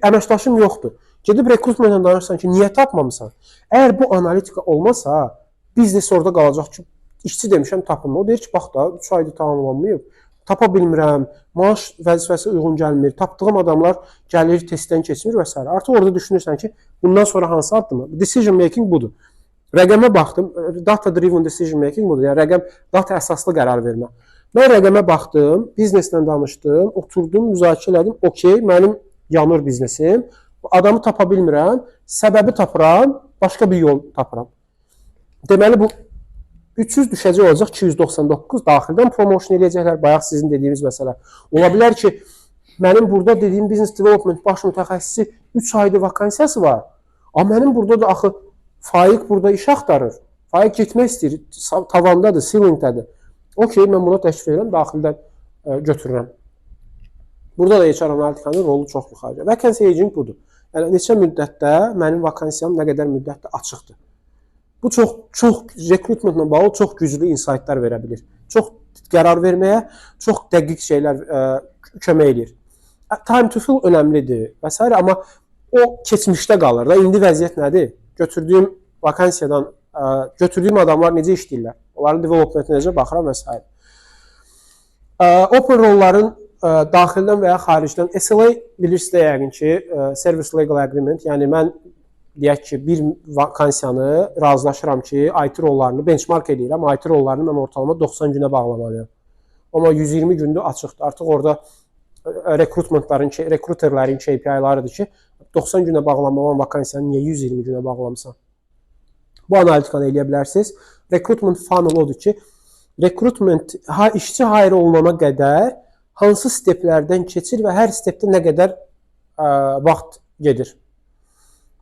əməkdaşım yoxdur. Gedib rekrutmentlə danışsan ki, niyə tapmamısan? Əgər bu analitika olmasa, biznes orada qalacaq ki, işçi demişəm tapın. O deyir ki, bax da 3 aydır tamamlanmayıb. Tapa bilmirəm, maaş vəzifəsi uyğun gəlmir, tapdığım adamlar gəlir, testdən keçmir və s. Artıq orada düşünürsən ki, bundan sonra hansı addımı? Decision making budur. Rəqəmə baxdım, data driven decision making budur. Yəni rəqəm data əsaslı qərar vermə. Mən rəqəmə baxdım, bizneslə danışdım, oturdum, müzakirə elədim. Okey, mənim yanır biznesim. Adamı tapa bilmirəm, səbəbi tapıram, başqa bir yol tapıram. Deməli bu 300 düşəcək olacaq 299 daxildən promotion eləyəcəklər. Bayaq sizin dediyiniz məsələ. Ola bilər ki, mənim burada dediyim business development baş mütəxəssisi 3 ayda vakansiyası var. Amma mənim burada da axı Faiq burada iş axtarır. Faiq getmək istəyir, tavandadır, ceilingdədir. Okey, mən buna təklif edirəm, daxildən götürürəm. Burada da HR analitikanın rolu çox yuxarıdır. Vacancy aging budur. Yəni neçə müddətdə mənim vakansiyam nə qədər müddətdə açıqdır. Bu çox rekrutmentlə bağlı çox güclü insightlar verə bilir. Çox qərar verməyə çox dəqiq şeylər kömək edir. Time to fill önəmlidir və s. amma o keçmişdə qalır da. İndi vəziyyət nədir? Götürdüyüm vakansiyadan götürdüyüm adamlar necə işləyirlər? Onların developmentinə necə baxıram və s. Open rolların daxildən və ya xaricdən SLA bilirsiniz də yəqin ki, Service Legal Agreement, yəni mən deyək ki, bir vakansiyanı razılaşıram ki, IT rollarını benchmark edirəm, IT rollarını mən ortalama 90 günə bağlamalıyam. Amma 120 gündür açıqdır. Artıq orada rekruterlərin KPI-larıdır ki, 90 günə bağlanmalan vakansiyanı niyə 120 günə bağlamısan? Bu analitikanı eləyə bilərsiniz. Recruitment funnel odur ki, işçi hire olunana qədər hansı steplərdən keçir və hər stepdə nə qədər vaxt gedir.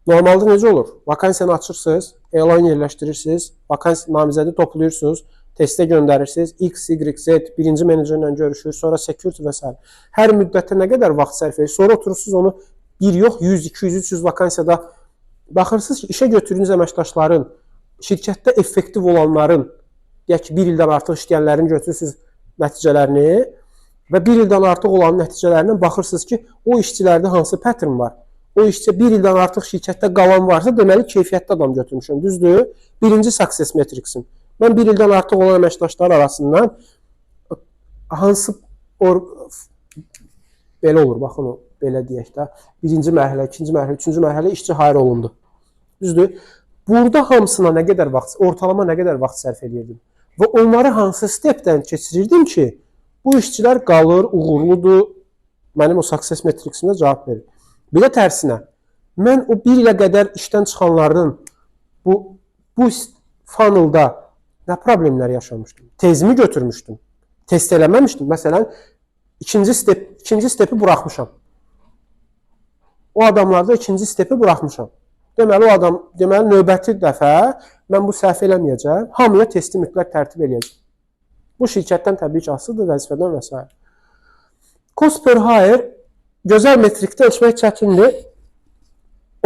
Normalda necə olur? Vakansiyanı açırsınız, elan yerləşdirirsiniz, namizədi toplayırsınız, testə göndərirsiniz, X, Y, Z, birinci menecerlə görüşür, sonra security və s. Hər müddətdə nə qədər vaxt sərf edir? Sonra oturursunuz onu bir yox, 100, 200, 300 vakansiyada baxırsınız ki, işə götürdüyünüz əməkdaşların, şirkətdə effektiv olanların, deyək ki, bir ildən artıq işləyənlərin götürürsünüz nəticələrini və bir ildən artıq olan nəticələrindən baxırsınız ki, o işçilərdə hansı pattern var? O işçi bir ildən artıq şirkətdə qalan varsa, deməli keyfiyyətli adam götürmüşəm, düzdür? Birinci success metricsin. Mən bir ildən artıq olan əməkdaşlar arasından hansı belə olur, baxın o, belə deyək də, birinci mərhələ, ikinci mərhələ, üçüncü mərhələ işçi hire olundu. Düzdür? Burada hamısına nə qədər vaxt, ortalama nə qədər vaxt sərf edirdim və onları hansı stepdən keçirirdim ki, bu işçilər qalır, uğurludur, mənim o success metricsimdə cavab verir. Bir də tərsinə, mən o bir ilə qədər işdən çıxanların bu funnelda nə problemlər yaşamışdım? Tezimi götürmüşdüm, test eləməmişdim. Məsələn, ikinci stepi buraxmışam. O adamlarda ikinci stepi buraxmışam. Deməli, növbəti dəfə mən bu səhv eləməyəcəm, hamıya testi mütləq tərtib eləyəcəm. Bu şirkətdən təbii ki, asılıdır, vəzifədən və s. Cost per hire gözəl metrikdə ölçmək çətindir.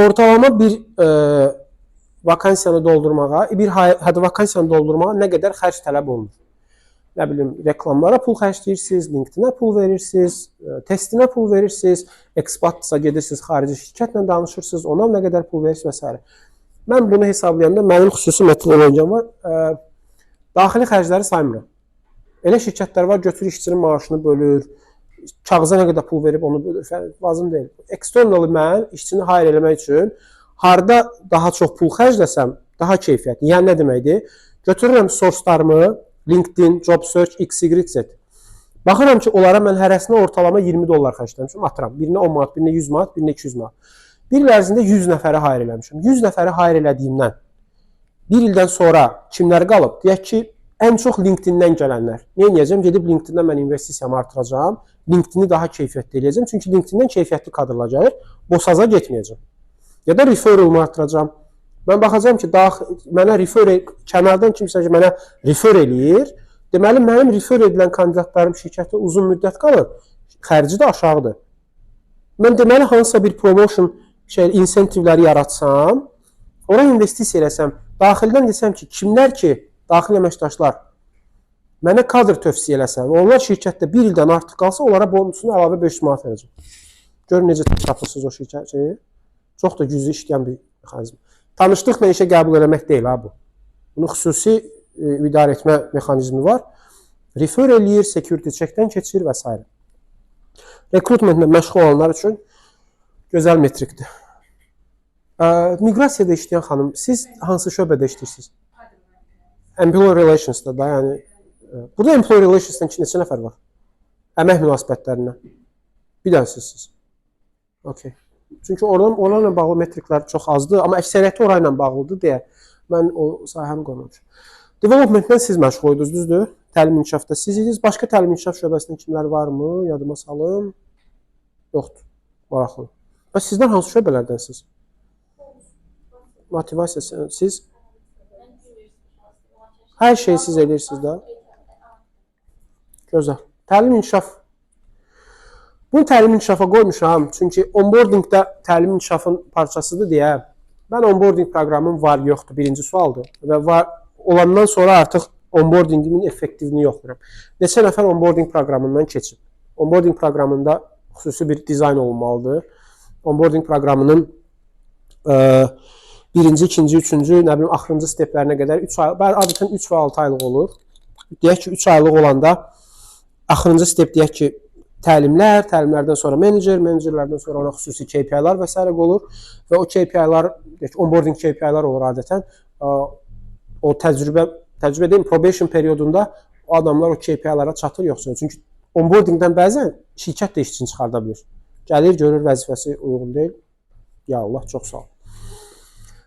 Ortalama bir vakansiyanı doldurmağa, vakansiyanı doldurmağa nə qədər xərc tələb olunur? Nə bilim, reklamlara pul xərcləyirsiniz, LinkedIn-ə pul verirsiniz, testinə pul verirsiniz, ekspatsa gedirsiniz, xarici şirkətlə danışırsınız, ona nə qədər pul verirsiniz və s. Mən bunu hesablayanda mənim xüsusi metodologiyam var. Daxili xərcləri saymıram. Elə şirkətlər var, götürür işçinin maaşını bölür, kağıza nə qədər pul verib onu bölür, lazım deyil. Externally mən işçini hire eləmək üçün harda daha çox pul xərcləsəm, daha keyfiyyətli. Yəni nə deməkdir? Götürürəm sourcelarımı, LinkedIn, JobSearch, XYZ. Baxıram ki, onlara mən hərəsinə ortalama $20 xərcləmişəm, atıram. Birinə 10 manat, birinə 100 manat, birinə 200 manat. Bir il ərzində 100 nəfərə hire eləmişəm. 100 nəfəri hire elədiyimdən bir ildən sonra kimlər qalıb? Deyək ki, ən çox LinkedIn-dən gələnlər. Nə edəcəm? Gedib LinkedIn-dən mən investisiyamı artıracağam. LinkedIn-i daha keyfiyyətli eləyəcəm. Çünki LinkedIn-dən keyfiyyətli kadrlar gəlir. Boşaza getməyəcəm. Ya da referral-ımı artıracağam. Mən baxacağam ki, mənə kənardan kimsə ki, mənə refer eləyir. Deməli, mənim refer edilən kandidatlarım şirkətdə uzun müddət qalır. Xərci də aşağıdır. Mən deməli, hansısa bir promotion insentivləri yaratsam, ora investisiya eləsəm, daxildən desəm ki, kimlər ki, daxil əməkdaşlar mənə kadr tövsiyə eləsəm, onlar şirkətdə bir ildən artıq qalsa, onlara bonusunu əlavə 500 manat verəcəm. Görün necə tapırsınız o şirkəti. Çox da güclü işləyən bir mexanizm. Tanışlıqla işə qəbul eləmək deyil ha bu. Bunun xüsusi idarə etmə mexanizmi var. Refer eləyir, security checkdən keçir və s. Rekrutmentlə məşğul olanlar üçün gözəl metrikdir. Miqrasiyada işləyən xanım, siz hansı şöbədə işləyirsiniz? Employee Relations'da da, yəni burada Employee Relations'dan neçə nəfər var? Əmək münasibətlərindən. Bir dənə sizsiniz. Okay. Çünki onlarla bağlı metriklər çox azdır, amma əksəriyyəti orayla bağlıdır deyə mən o sahəni qoymamışam. Developmentdən siz məşğul idiniz, düzdür? Təlim inkişafda siz idiniz. Başqa təlim inkişaf şöbəsində kimlər varmı? Yadıma salım. Yoxdur. Maraqlı. Və sizlər hansı şöbələrdənsiniz? Motivasiya siz? Hər şeyi siz edirsiniz də. Gözəl. Təlim inkişaf. Bunu təlim inkişafa qoymuşam. Çünki onboardingdə təlim inkişafın parçasıdır deyə. Mən onboarding proqramım var, yoxdur. Birinci sualdır. Və var olandan sonra artıq onboardingimin effektivini yoxlayıram. Neçə nəfər onboarding proqramından keçib. Onboarding proqramında xüsusi bir dizayn olmalıdır. Onboarding proqramının birinci, ikinci, üçüncü, nə bilim, axırıncı steplərinə qədər 3 ay, adətən 3 və 6 aylıq olur. Deyək ki, 3 aylıq olanda axırıncı step deyək ki, təlimlərdən sonra menecerlərdən sonra ona xüsusi KPI-lar və s. olur və o KPI-lar, onboarding KPI-lar olur adətən. O təcrübə deyim, probation periodunda o adamlar o KPI-lara çatır yoxsa. Çünki onboardingdən bəzən şirkət də işçini çıxarda bilir. Gəlir, görür vəzifəsi uyğun deyil. Ya Allah, çox sağ ol.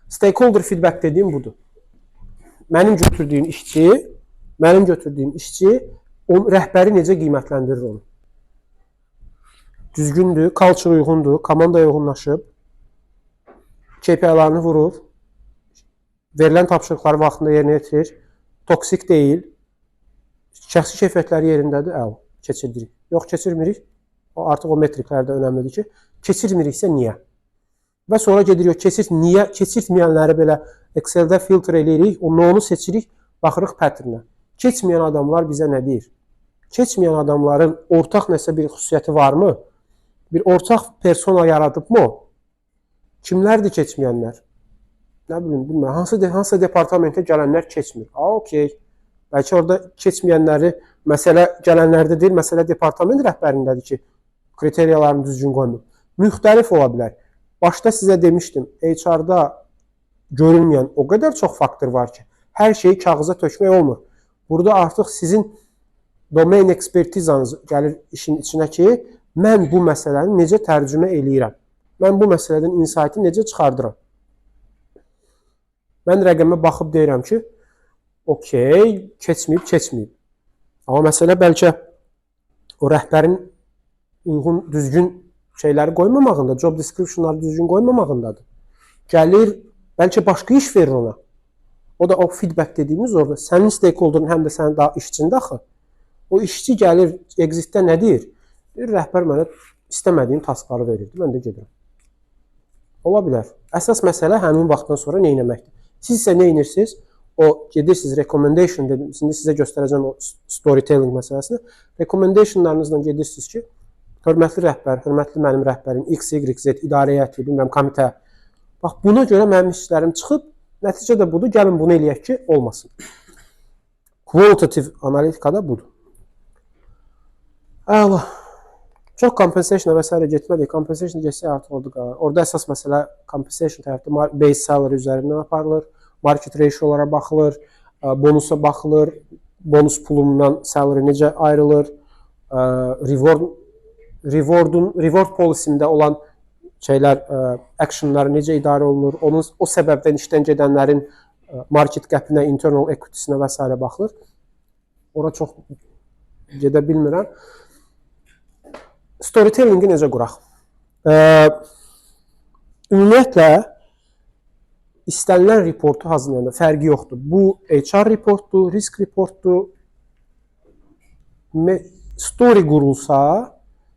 Stakeholder feedback dediyim budur. Mənim götürdüyüm işçi rəhbəri necə qiymətləndirir onu. Düzgündür, culture uyğundur, komanda uyğunlaşıb, KPI-larını vurur, verilən tapşırıqları vaxtında yerinə yetirir, toksik deyil, şəxsi keyfiyyətləri yerindədir, keçirdirik. Yox, keçirmirik, artıq o metriklərdə önəmlidir ki, keçirmiriksə niyə? Və sonra gedirik, keçirtməyənləri belə Excel-də filtr eləyirik, onu seçirik, baxırıq patternə. Keçməyən adamlar bizə nə deyir? Keçməyən adamların ortaq nəsə bir xüsusiyyəti varmı? Bir ortaq persona yaradıbmı o? Kimlərdir keçməyənlər? Nə bilim, bilmirəm. Hansısa departamentə gələnlər keçmir. Okey. Bəlkə orada keçməyənləri məsələ gələnlərdə deyil, məsələ departament rəhbərindədir ki, kriteriyalarını düzgün qoymur. Müxtəlif ola bilər. Başda sizə demişdim, HR-da görülməyən o qədər çox faktor var ki, hər şeyi kağıza tökmək olmur. Burada artıq sizin domain ekspertizanız gəlir işin içinə ki, mən bu məsələni necə tərcümə eləyirəm? Mən bu məsələdən insighti necə çıxardıram? Mən rəqəmə baxıb deyirəm ki, okey, keçməyib. Amma məsələ bəlkə o rəhbərin uyğun, düzgün şeyləri qoymamağında, job descriptionları düzgün qoymamağındadır. Gəlir, bəlkə başqa iş verir ona. O da o feedback dediyimiz orada. Sənin stakeholderın həm də sənin daha işçində axı. O işçi gəlir, exitdə nə deyir? Bir rəhbər mənə istəmədiyim taskları verirdi, mən də gedirəm. Ola bilər. Əsas məsələ həmin vaxtdan sonra nə etməkdir? Siz isə nə edirsiniz? O gedirsiniz, recommendation dedim, şimdi sizə göstərəcəm o storytelling məsələsini. Recommendationlarınızla gedirsiniz ki, hörmətli rəhbər, hörmətli mənim rəhbərim, X, Y, Z, idarə heyəti, bilmirəm, komitə. Bax, buna görə mənim işçilərim çıxıb, nəticə də budur, gəlin bunu eləyək ki, olmasın. Qualitative analitikada budur. Əla. Çox compensation və s. getmədik. Compensation getsə artıq orada qalır. Orada əsas məsələ compensation tərəfdə base salary üzərindən aparılır, market ratiolara baxılır, bonusa baxılır, bonus pulundan salary necə ayrılır, reward policy-də olan şeylər, actionlar necə idarə olunur, o səbəbdən işdən gedənlərin market cap-inə, internal equity-sinə və s. baxılır. Ora çox gedə bilmirəm. Storytelling-i necə quraq? Ümumiyyətlə, istənilən reportu hazırlayanda fərqi yoxdur. Bu HR reportdur, risk reportdur. Story qurulsa,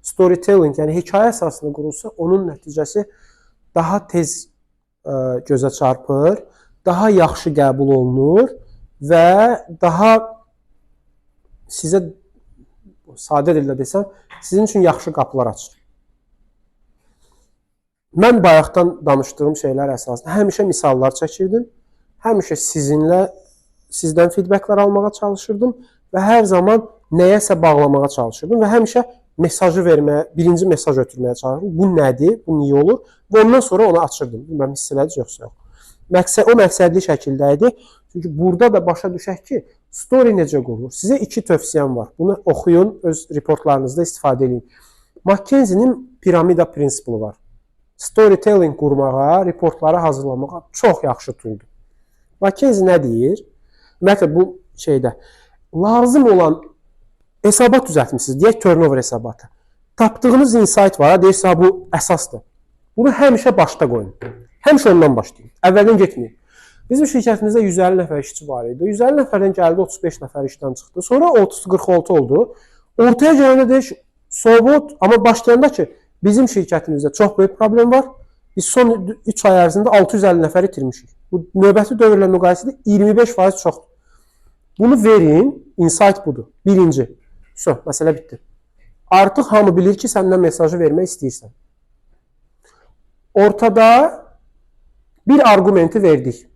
storytelling, yəni hekayə əsasında qurulsa, onun nəticəsi daha tez gözə çarpır, daha yaxşı qəbul olunur və daha sizə, sadə dillə desəm, sizin üçün yaxşı qapılar açır. Mən bayaqdan danışdığım şeylər əsasında həmişə misallar çəkirdim, həmişə sizdən feedbacklər almağa çalışırdım və hər zaman nəyəsə bağlamağa çalışırdım və həmişə mesajı verməyə, birinci mesaj ötürməyə çalışırdım. Bu nədir, bu niyə olur və ondan sonra onu açırdım. Bilməm, hiss elədiz yoxsa yox. O məqsədli şəkildə idi. Çünki burada da başa düşək ki, story necə qurulur? Sizə 2 tövsiyəm var. Bunu oxuyun, öz reportlarınızda istifadə edin. McKinsey-nin piramida prinsipli var. Storytelling qurmağa, reportları hazırlamağa çox yaxşı tooldur. McKinsey nə deyir? Ümumiyyətlə bu şeydə lazım olan hesabat düzəltmişsiniz, deyək turnover hesabatı. Tapdığınız insight var, deyirsə bu əsasdır. Bunu həmişə başda qoyun. Həmişə ondan başlayın. Əvvəldən getməyin. Bizim şirkətimizdə 150 nəfər işçi var idi. 150 nəfərdən gəldi 35 nəfər işdən çıxdı. Sonra 30-46 oldu. Ortaya gələndə deyək, sobot, amma başlayanda ki, bizim şirkətimizdə çox böyük problem var. Biz son 3 ay ərzində 650 nəfər itirmişik. Bu növbəti dövrlə müqayisədə 25% çoxdur. Bunu verin, insight budur. Birinci. Məsələ bitdi. Artıq hamı bilir ki, səndən mesajı vermək istəyirsən. Ortada bir argumenti verdik.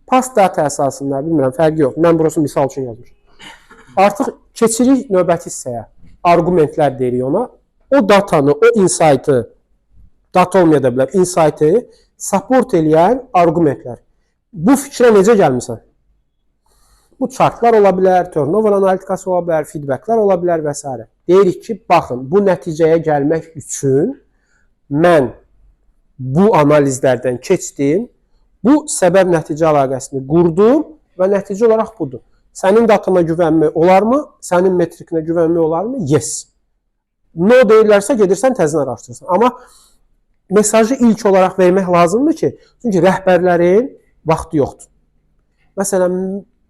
Past data əsasında, bilmirəm, fərqi yox. Mən burası misal üçün yazmışım. Artıq keçirik növbəti hissəyə. Argumentlər deyirik ona. O datanı, o insight'ı, data olmaya da bilər, insight'ı support eləyən argumentlər. Bu fikrə necə gəlmirsən? Bu chartlar ola bilər, turnover analitikası ola bilər, feedbacklər ola bilər və s. Deyirik ki, baxın, bu nəticəyə gəlmək üçün mən bu analizlərdən keçdim, bu səbəb-nəticə əlaqəsini qurdum və nəticə olaraq budur. Sənin datana güvənmək olarmı? Sənin metrikinə güvənmək olarmı? Yes. No deyirlərsə gedirsən, təzən araşdırırsan. Amma mesajı ilk olaraq vermək lazımdır ki, çünki rəhbərlərin vaxtı yoxdur. Məsələn,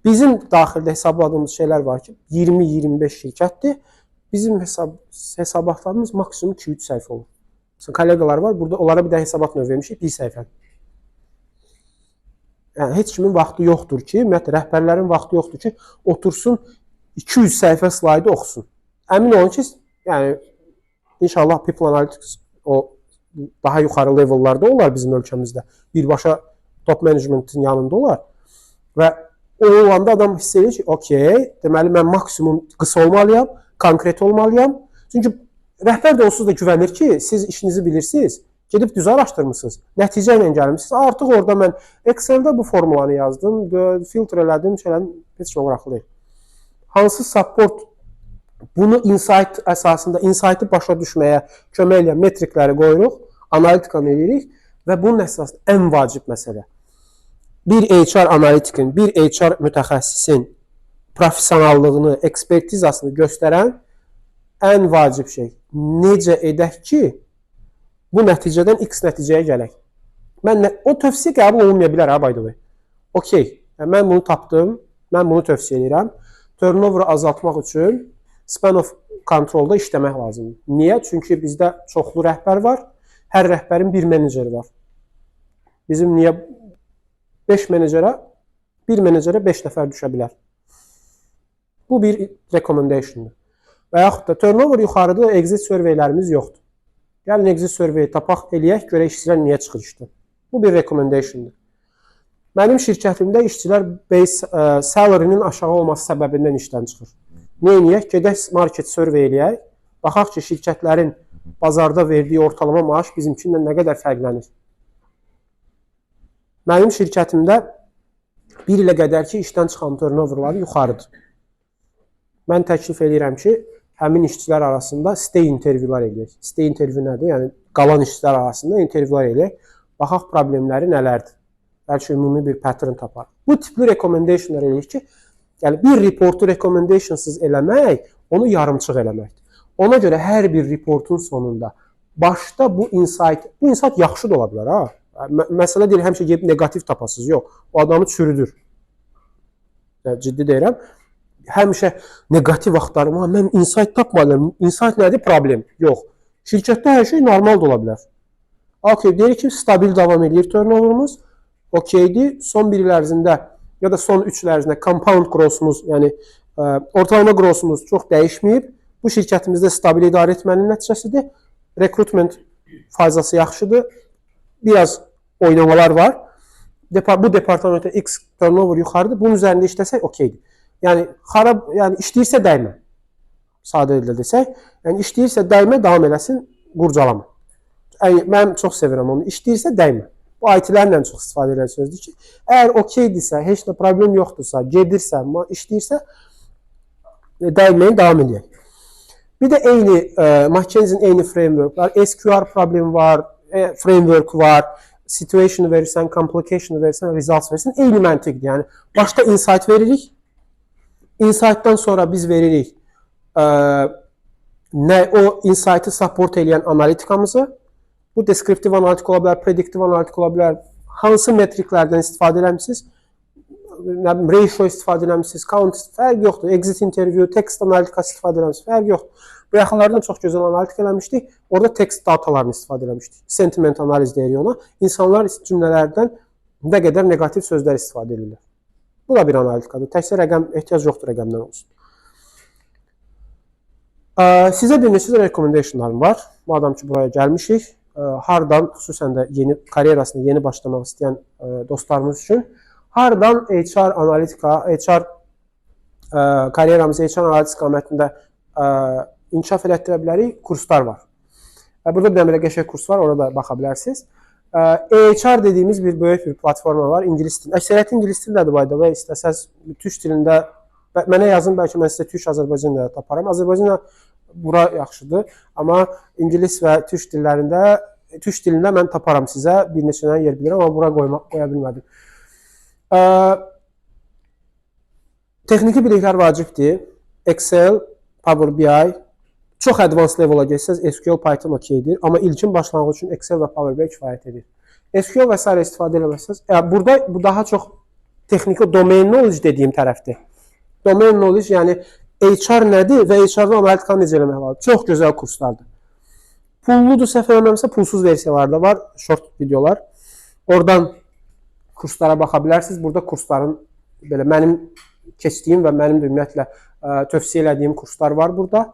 bizim daxildə hesabladığımız şeylər var ki, 20-25 şirkətdir. Bizim hesabatlarımız maksimum 2-3 səhifə olur. Kollegalar var, burada onlara bir də hesabat növ vermişik, 1 səhifə. Yəni, heç kimin vaxtı yoxdur ki, ümumiyyətlə, rəhbərlərin vaxtı yoxdur ki, otursun 200 səhifə slaydı oxusun. Əmin olun ki, yəni, inşallah People Analytics o daha yuxarı levellarda olar bizim ölkəmizdə. Birbaşa top managementin yanında olar. Və o olanda adam hiss edir ki, okey, deməli mən maksimum qısa olmalıyam, konkret olmalıyam. Çünki rəhbər də onsuz da güvənir ki, siz işinizi bilirsiniz, gedib düz araşdırmışsınız, nəticə ilə gəlmişsiniz. Artıq orada mən Excel-də bu formulanı yazdım, filtr elədim, heç nə maraqlı deyil. Hansı support bunu insight əsasında, insight-ı başa düşməyə kömək eləyən metrikləri qoyuruq, analitikanı edirik və bunun əsasında ən vacib məsələ. Bir HR analitikin, bir HR mütəxəssisin professionallığını, ekspertizasını göstərən ən vacib şey. Necə edək ki, bu nəticədən X nəticəyə gələk. O tövsiyə qəbul olunmaya bilər, by the way. Okey, mən bunu tapdım, mən bunu tövsiyə edirəm. Turnover-ı azaltmaq üçün span of control-da işləmək lazımdır. Niyə? Çünki bizdə çoxlu rəhbər var, hər rəhbərin bir meneceri var. Bizim niyə 5 menecerə, bir menecerə 5 nəfər düşə bilər. Bu bir recommendationdur. Və yaxud da turnover yuxarıda exit surveylərimiz yoxdur. Gəlin exit survey tapaq eləyək, görək işçilər niyə çıxır işdən. Bu bir recommendationdur. Mənim şirkətimdə işçilər base salary-nin aşağı olması səbəbindən işdən çıxır. Nə eləyək? Gedək market survey eləyək. Baxaq ki, şirkətlərin bazarda verdiyi ortalama maaş bizimkindən nə qədər fərqlənir. Mənim şirkətimdə 1 ilə qədər ki, işdən çıxan turnoverları yuxarıdır. Mən təklif edirəm ki, həmin işçilər arasında stay intervyular eləyək. Stay intervyu nədir? Yəni, qalan işçilər arasında intervyular eləyək. Baxaq problemləri nələrdir? Bəlkə ümumi bir pattern tapar. Bu tipli recommendationlar eləyək ki, yəni bir reportu recommendationsız eləmək, onu yarımçıq eləməkdir. Ona görə hər bir reportun sonunda başda bu insight yaxşı da ola bilər, ha? Məsələ deyil, həmişə gəlib negativ tapasınız, yox. O adamı çürüdür. Yəni, ciddi deyirəm. Həmişə negativ axtarım, mən insight tapmadım. Insight nədir? Problem. Yox. Şirkətdə hər şey normal da ola bilər. OK, deyir ki, stabil davam edir turnoverımız. OK-dir. Son 1 il ərzində ya da son 3 il ərzində compound grossumuz, yəni ortalama grossumuz çox dəyişməyib. Bu şirkətimizdə stabil idarə etmənin nəticəsidir. Recruitment fazası yaxşıdır. Biraz oynamalar var. Bu departamentdə X turnover yuxarıdır. Bunun üzərində işləsək OK-dir. Yəni işləyirsə dəymə. Sadə dildə desək, yəni işləyirsə dəymə, davam eləsin, qurcalama. Mən çox sevirəm onu. İşləyirsə dəymə. Bu IT-lərlə çox istifadə edən sözdür ki, əgər OK-dirsə, heç nə problem yoxdursa, gedirsə, işləyirsə, dəyməyin, davam edək. Bir də eyni McKinsey-in eyni framework var. SQR problemi var, framework var. Situation verirsən, complication verirsən, results verirsən. Eyni məntiqdir. Yəni başda insight veririk. Insight'dan sonra biz veririk o insight'ı support edən analitikamızı. Bu deskriptiv analitik ola bilər, prediktiv analitik ola bilər. Hansı metriklərdən istifadə eləmişsiniz? Ratio istifadə eləmişsiniz, count, fərq yoxdur. Exit interview, text analitikası istifadə eləmişsiniz, fərq yoxdur. Bu yaxınlardan çox gözəl analitik eləmişdik. Orada text datalarını istifadə eləmişdik. Sentiment analiz deyirik ona. İnsanlar cümlələrdən nə qədər negativ sözlər istifadə edirlər. Bu da bir analitikadır. Təkcə rəqəm ehtiyac yoxdur rəqəmdən olsun. Sizə bir neçə recommendationlarım var. Madam ki, buraya gəlmişik. Hardan, xüsusən də karyerasını yeni başlamaq istəyən dostlarımız üçün, hardan HR analitika, karyeramızı HR analitik istiqamətində inkişaf elətdirə bilərik, kurslar var. Burada bir dəmə qəşəng kurs var, orada baxa bilərsiniz. HR dediyimiz bir böyük bir platforma var, ingilis dilində. Əksəriyyəti ingilis dilindədir, by the way, istəsəz türk dilində, mənə yazın, bəlkə mən sizə türk Azərbaycan dilində taparam. Azərbaycan bura yaxşıdır, amma ingilis və türk dilində mən taparam sizə, bir neçə yer bilirəm, amma bura qoya bilmədim. Texniki biliklər vacibdir. Excel, Power BI, çox advanced level'a geçsəz, SQL, Python OK-dir, amma ilkin başlanğıc üçün Excel və Power BI kifayət edir. SQL və s. istifadə eləməsəz, burada bu daha çox texniki domain knowledge dediyim tərəfdir. Domain knowledge, yəni HR nədir və HR-da analitikanı necə eləmək lazım? Çox gözəl kurslardır. Pulludur, səhv eləməmsə, pulsuz versiyalar da var, short videolar. Oradan kurslara baxa bilərsiniz. Burada kursların, belə mənim keçdiyim və mənim də ümumiyyətlə tövsiyə elədiyim kurslar var burada.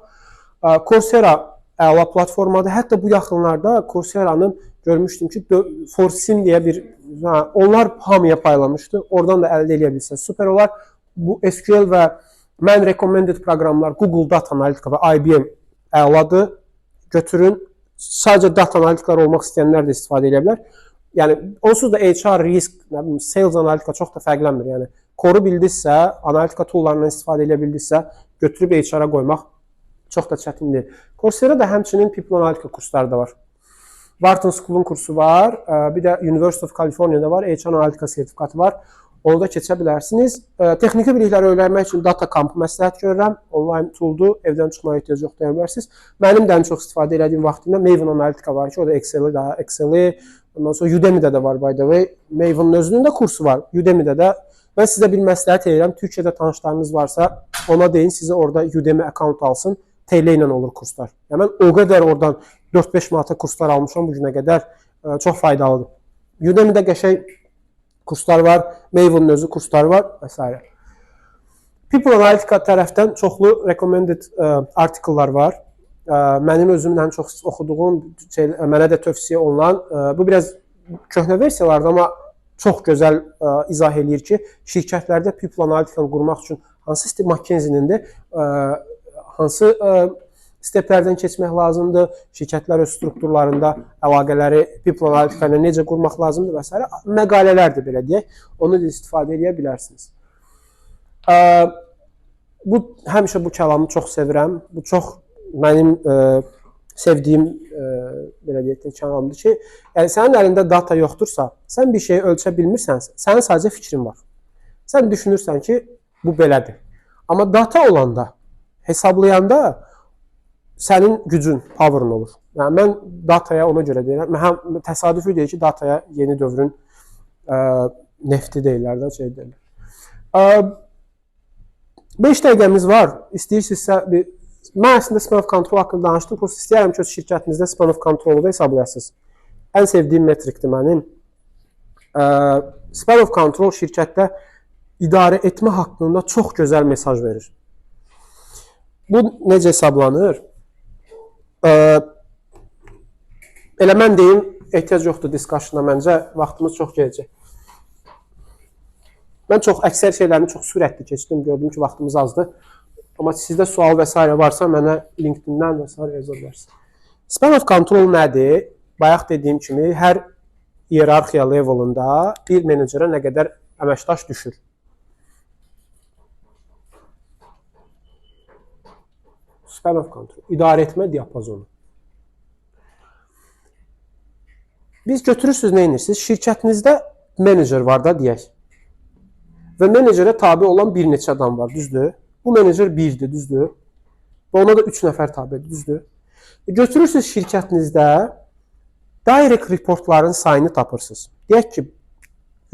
Coursera əla platformadır. Hətta bu yaxınlarda Coursera'nın görmüşdüm ki, Forsim deyə bir, onlar hamıya paylamışdı. Oradan da əldə edə bilirsiniz. Super olar. Bu SQL və mən recommended proqramlar Google Data Analitika və IBM əladır. Götürün. Sadəcə data analitiklər olmaq istəyənlər də istifadə edə bilər. Yəni, onsuz da HR, risk, sales analitika çox da fərqlənmir. Yəni, koru bildinizsə, analitika toollarından istifadə edə bildinizsə, götürüb HR-a qoymaq çox da çətindir. Coursera-da həmçinin People Analitika kursları da var. Wharton School-un kursu var. Bir də University of California-da var. HR Analitika sertifikatı var. Onu da keçə bilərsiniz. Texniki bilikləri öyrənmək üçün Data Camp məsləhət görürəm. Online tooldur. Evdən çıxmaya ehtiyac yox deyə bilərsiniz. Mənim də ən çox istifadə etdiyim vaxtında Maven Analitika var ki, o da Excel-i, ondan sonra Udemy-də də var, by the way. Maven'ın özünün də kursu var. Udemy-də də. Mən sizə bir məsləhət edirəm. Türkiyədə tanışlarınız varsa, ona deyin, sizə orada Udemy account alsın. TL ilə olur kurslar. Yəni, mən o qədər oradan 4-5 manata kurslar almışam bu günə qədər. Çox faydalıdır. Udemy-də qəşəng kurslar var, Maven'ın özü kursları var və s. People Analitika tərəfdən çoxlu recommended artikellar var. Mənim özümdən çox oxuduğum, mənə də tövsiyə olunan, bu biraz köhnə versiyalardır, amma çox gözəl izah eləyir ki, şirkətlərdə People Analitikanı qurmaq üçün hansı McKinsey-nindir, hansı steplərdən keçmək lazımdır, şirkətlər öz strukturlarında əlaqələri people analitika ilə necə qurmaq lazımdır və s. Məqalələrdir belə deyək, onu da istifadə edə bilərsiniz. Həmişə bu kəlamı çox sevirəm, bu çox mənim sevdiyim belə deyək kəlamdır ki, yəni sənin əlində data yoxdursa, sən bir şeyi ölçə bilmirsənsə, sənin sadəcə fikrin var. Sən düşünürsən ki, bu belədir. Amma data olanda, hesablayanda sənin gücün, power'ın olur. Yəni mən dataya ona görə deyirəm, təsadüfi deyir ki, dataya yeni dövrün nefti deyirlər də, şey deyirlər. 5 dəqiqəmiz var, istəyirsinizsə mən əslində span of control haqqında danışdım. Prosta istəyərəm ki, şirkətinizdə span of controlu da hesablayasınız. Ən sevdiyim metrikdir mənim. Span of control şirkətdə idarə etmə haqqında çox gözəl mesaj verir. Bu necə hesablanır? Elə mən deyim, ehtiyac yoxdur discussion'a məncə, vaxtımız çox gələcək. Mən əksər şeylərini çox sürətli keçdim, gördüm ki, vaxtımız azdır. Amma sizdə sual və s. varsa, mənə LinkedIn-dən və s. yazar bilərsiniz. Span of control nədir? Bayaq dediyim kimi, hər iyerarxiya levelında bir menecerə nə qədər əməkdaş düşür. Span of control, idarə etmə diapazonu. Biz götürürsünüz, nə edirsiniz? Şirkətinizdə menecer var da deyək. Və menecerə tabi olan bir neçə adam var, düzdür? Bu menecer 1-dir, düzdür? Və ona da 3 nəfər tabidir, düzdür? Götürürsünüz şirkətinizdə direct reportların sayını tapırsınız. Deyək ki,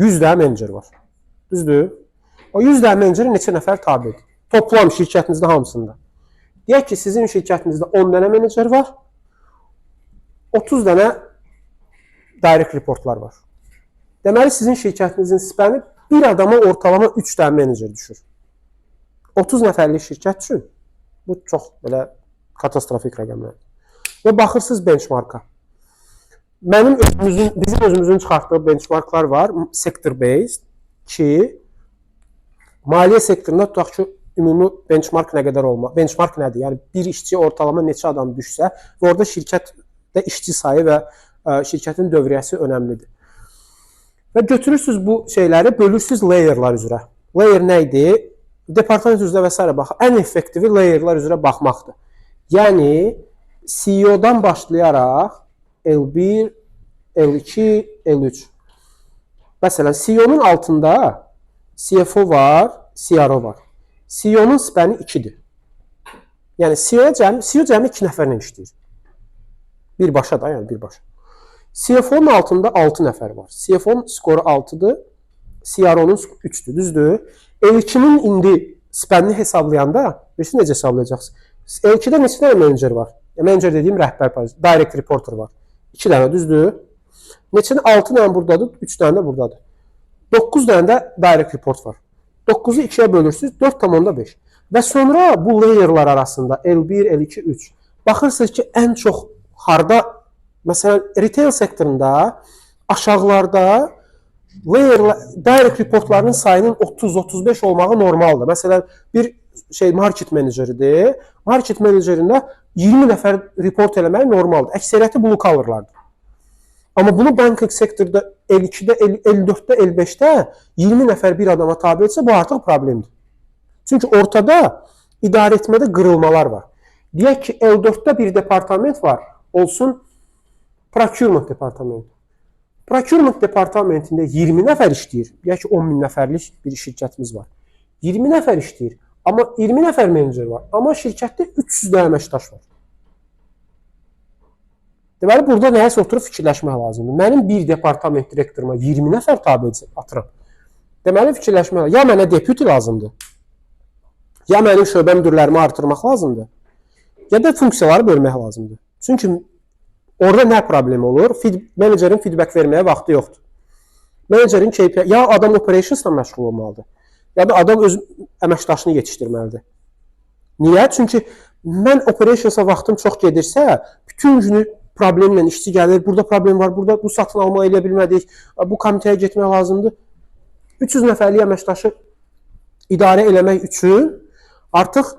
100 dənə menecer var, düzdür? O 100 dənə menecerə neçə nəfər tabidir? Toplam şirkətinizdə hamısında. Deyək ki, sizin şirkətinizdə 10 dənə menecer var, 30 dənə direct reportlar var. Deməli, sizin şirkətinizin spanı bir adama ortalama 3 dənə menecer düşür. 30 nəfərlik şirkət üçün bu çox belə katastrofik rəqəmlərdir. Və baxırsınız benchmarka. Bizim özümüzün çıxartdığı benchmarklar var, sector-based ki, maliyyə sektorunda tutaq ki, ümumi benchmark nə qədər olmalı? Benchmark nədir? Yəni, bir işçi ortalama neçə adam düşsə və orada şirkətdə işçi sayı və şirkətin dövriyyəsi önəmlidir. Və götürürsünüz bu şeyləri, bölürsünüz layer'lar üzrə. Layer nə idi? Departament üzrə və s. baxaq. Ən effektivi layer'lar üzrə baxmaqdır. Yəni, CEO-dan başlayaraq L1, L2, L3. Məsələn, CEO-nun altında CFO var, CRO var. CEO-nun spanı 2-dir. Yəni, CEO cəmi 2 nəfərlə işləyir. Birbaşa da, yəni birbaşa. CFO-nun altında 6 nəfər var. CFO-nun skoru 6-dır, CRO-nun 3-dür, düzdür? L2-nin indi spanını hesablayanda, bilirsiniz necə hesablayacaqsınız? L2-də neçə dənə menecer var? Menecer dediyim rəhbər pozisiyası, direct reporter var. 2 dənə, düzdür? Neçənin 6 dənə buradadır, 3 dənə də buradadır. 9 dənə də direct report var. 9-u 2-yə bölürsünüz, 4,5. Və sonra bu layer'lar arasında L1, L2, 3. Baxırsınız ki, ən çox harda, məsələn, retail sektorunda, aşağılarda direct reportlarının sayının 30-35 olmağı normaldır. Məsələn, bir market meneceridir. Market menecerində 20 nəfər report eləmək normaldır. Əksəriyyəti blue colorlardır. Amma bunu banking sektorda L2-də, L4-də, L5-də 20 nəfər bir adama tabi etsə, bu artıq problemdir. Çünki ortada idarə etmədə qırılmalar var. Deyək ki, L4-də bir departament var, olsun procurement departamenti. Procurement departamentində 20 nəfər işləyir. Deyək ki, 10.000 nəfərlik bir şirkətimiz var. 20 nəfər işləyir, amma 20 nəfər menecer var. Amma şirkətdə 300 dənə əməkdaş var. Deməli, burada nəyəsə oturub fikirləşmək lazımdır. Mənim bir departament direktoruma 20 nəfər tabi atıram. Deməli, fikirləşmək lazımdır. Ya mənə deputy lazımdır, ya mənim şöbə müdürlərimi artırmaq lazımdır, ya da funksiyaları bölmək lazımdır. Çünki orada nə problem olur? Menecerin feedback verməyə vaxtı yoxdur. Menecerin KPI, ya adam operationsla məşğul olmalıdır, ya da adam öz əməkdaşını yetişdirməlidir. Niyə? Çünki mən operationsa vaxtım çox gedirsə, bütün günü problemlə işçi gəlir, burada problem var, burada bu satın alma elə bilmədik, bu komitəyə getmək lazımdır. 300 nəfərlik əməkdaşı idarə eləmək üçün artıq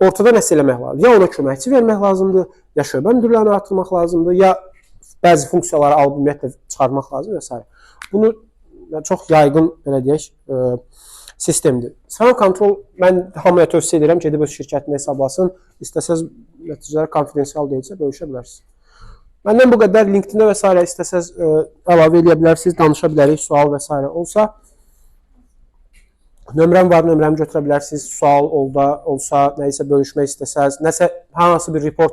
ortada nəsə eləmək lazımdır. Ya ona köməkçi vermək lazımdır, ya şöbə müdürlərini artırmaq lazımdır, ya bəzi funksiyaları alıb ümumiyyətlə çıxarmaq lazımdır və s. Bunu çox yayğın, belə deyək, sistemdir. Span kontrol mən hamıya tövsiyə edirəm, gedib öz şirkətini hesablasın. İstəsəz nəticələr konfidensial deyilsə bölüşə bilərsiniz. Məndən bu qədər. LinkedIn-də və s. istəsəz əlavə edə bilərsiniz, danışa bilərik, sual və s. olsa. Nömrəm var, nömrəmi götürə bilərsiniz. Sual olsa, nəyisə bölüşmək istəsəz, nəsə hansı bir report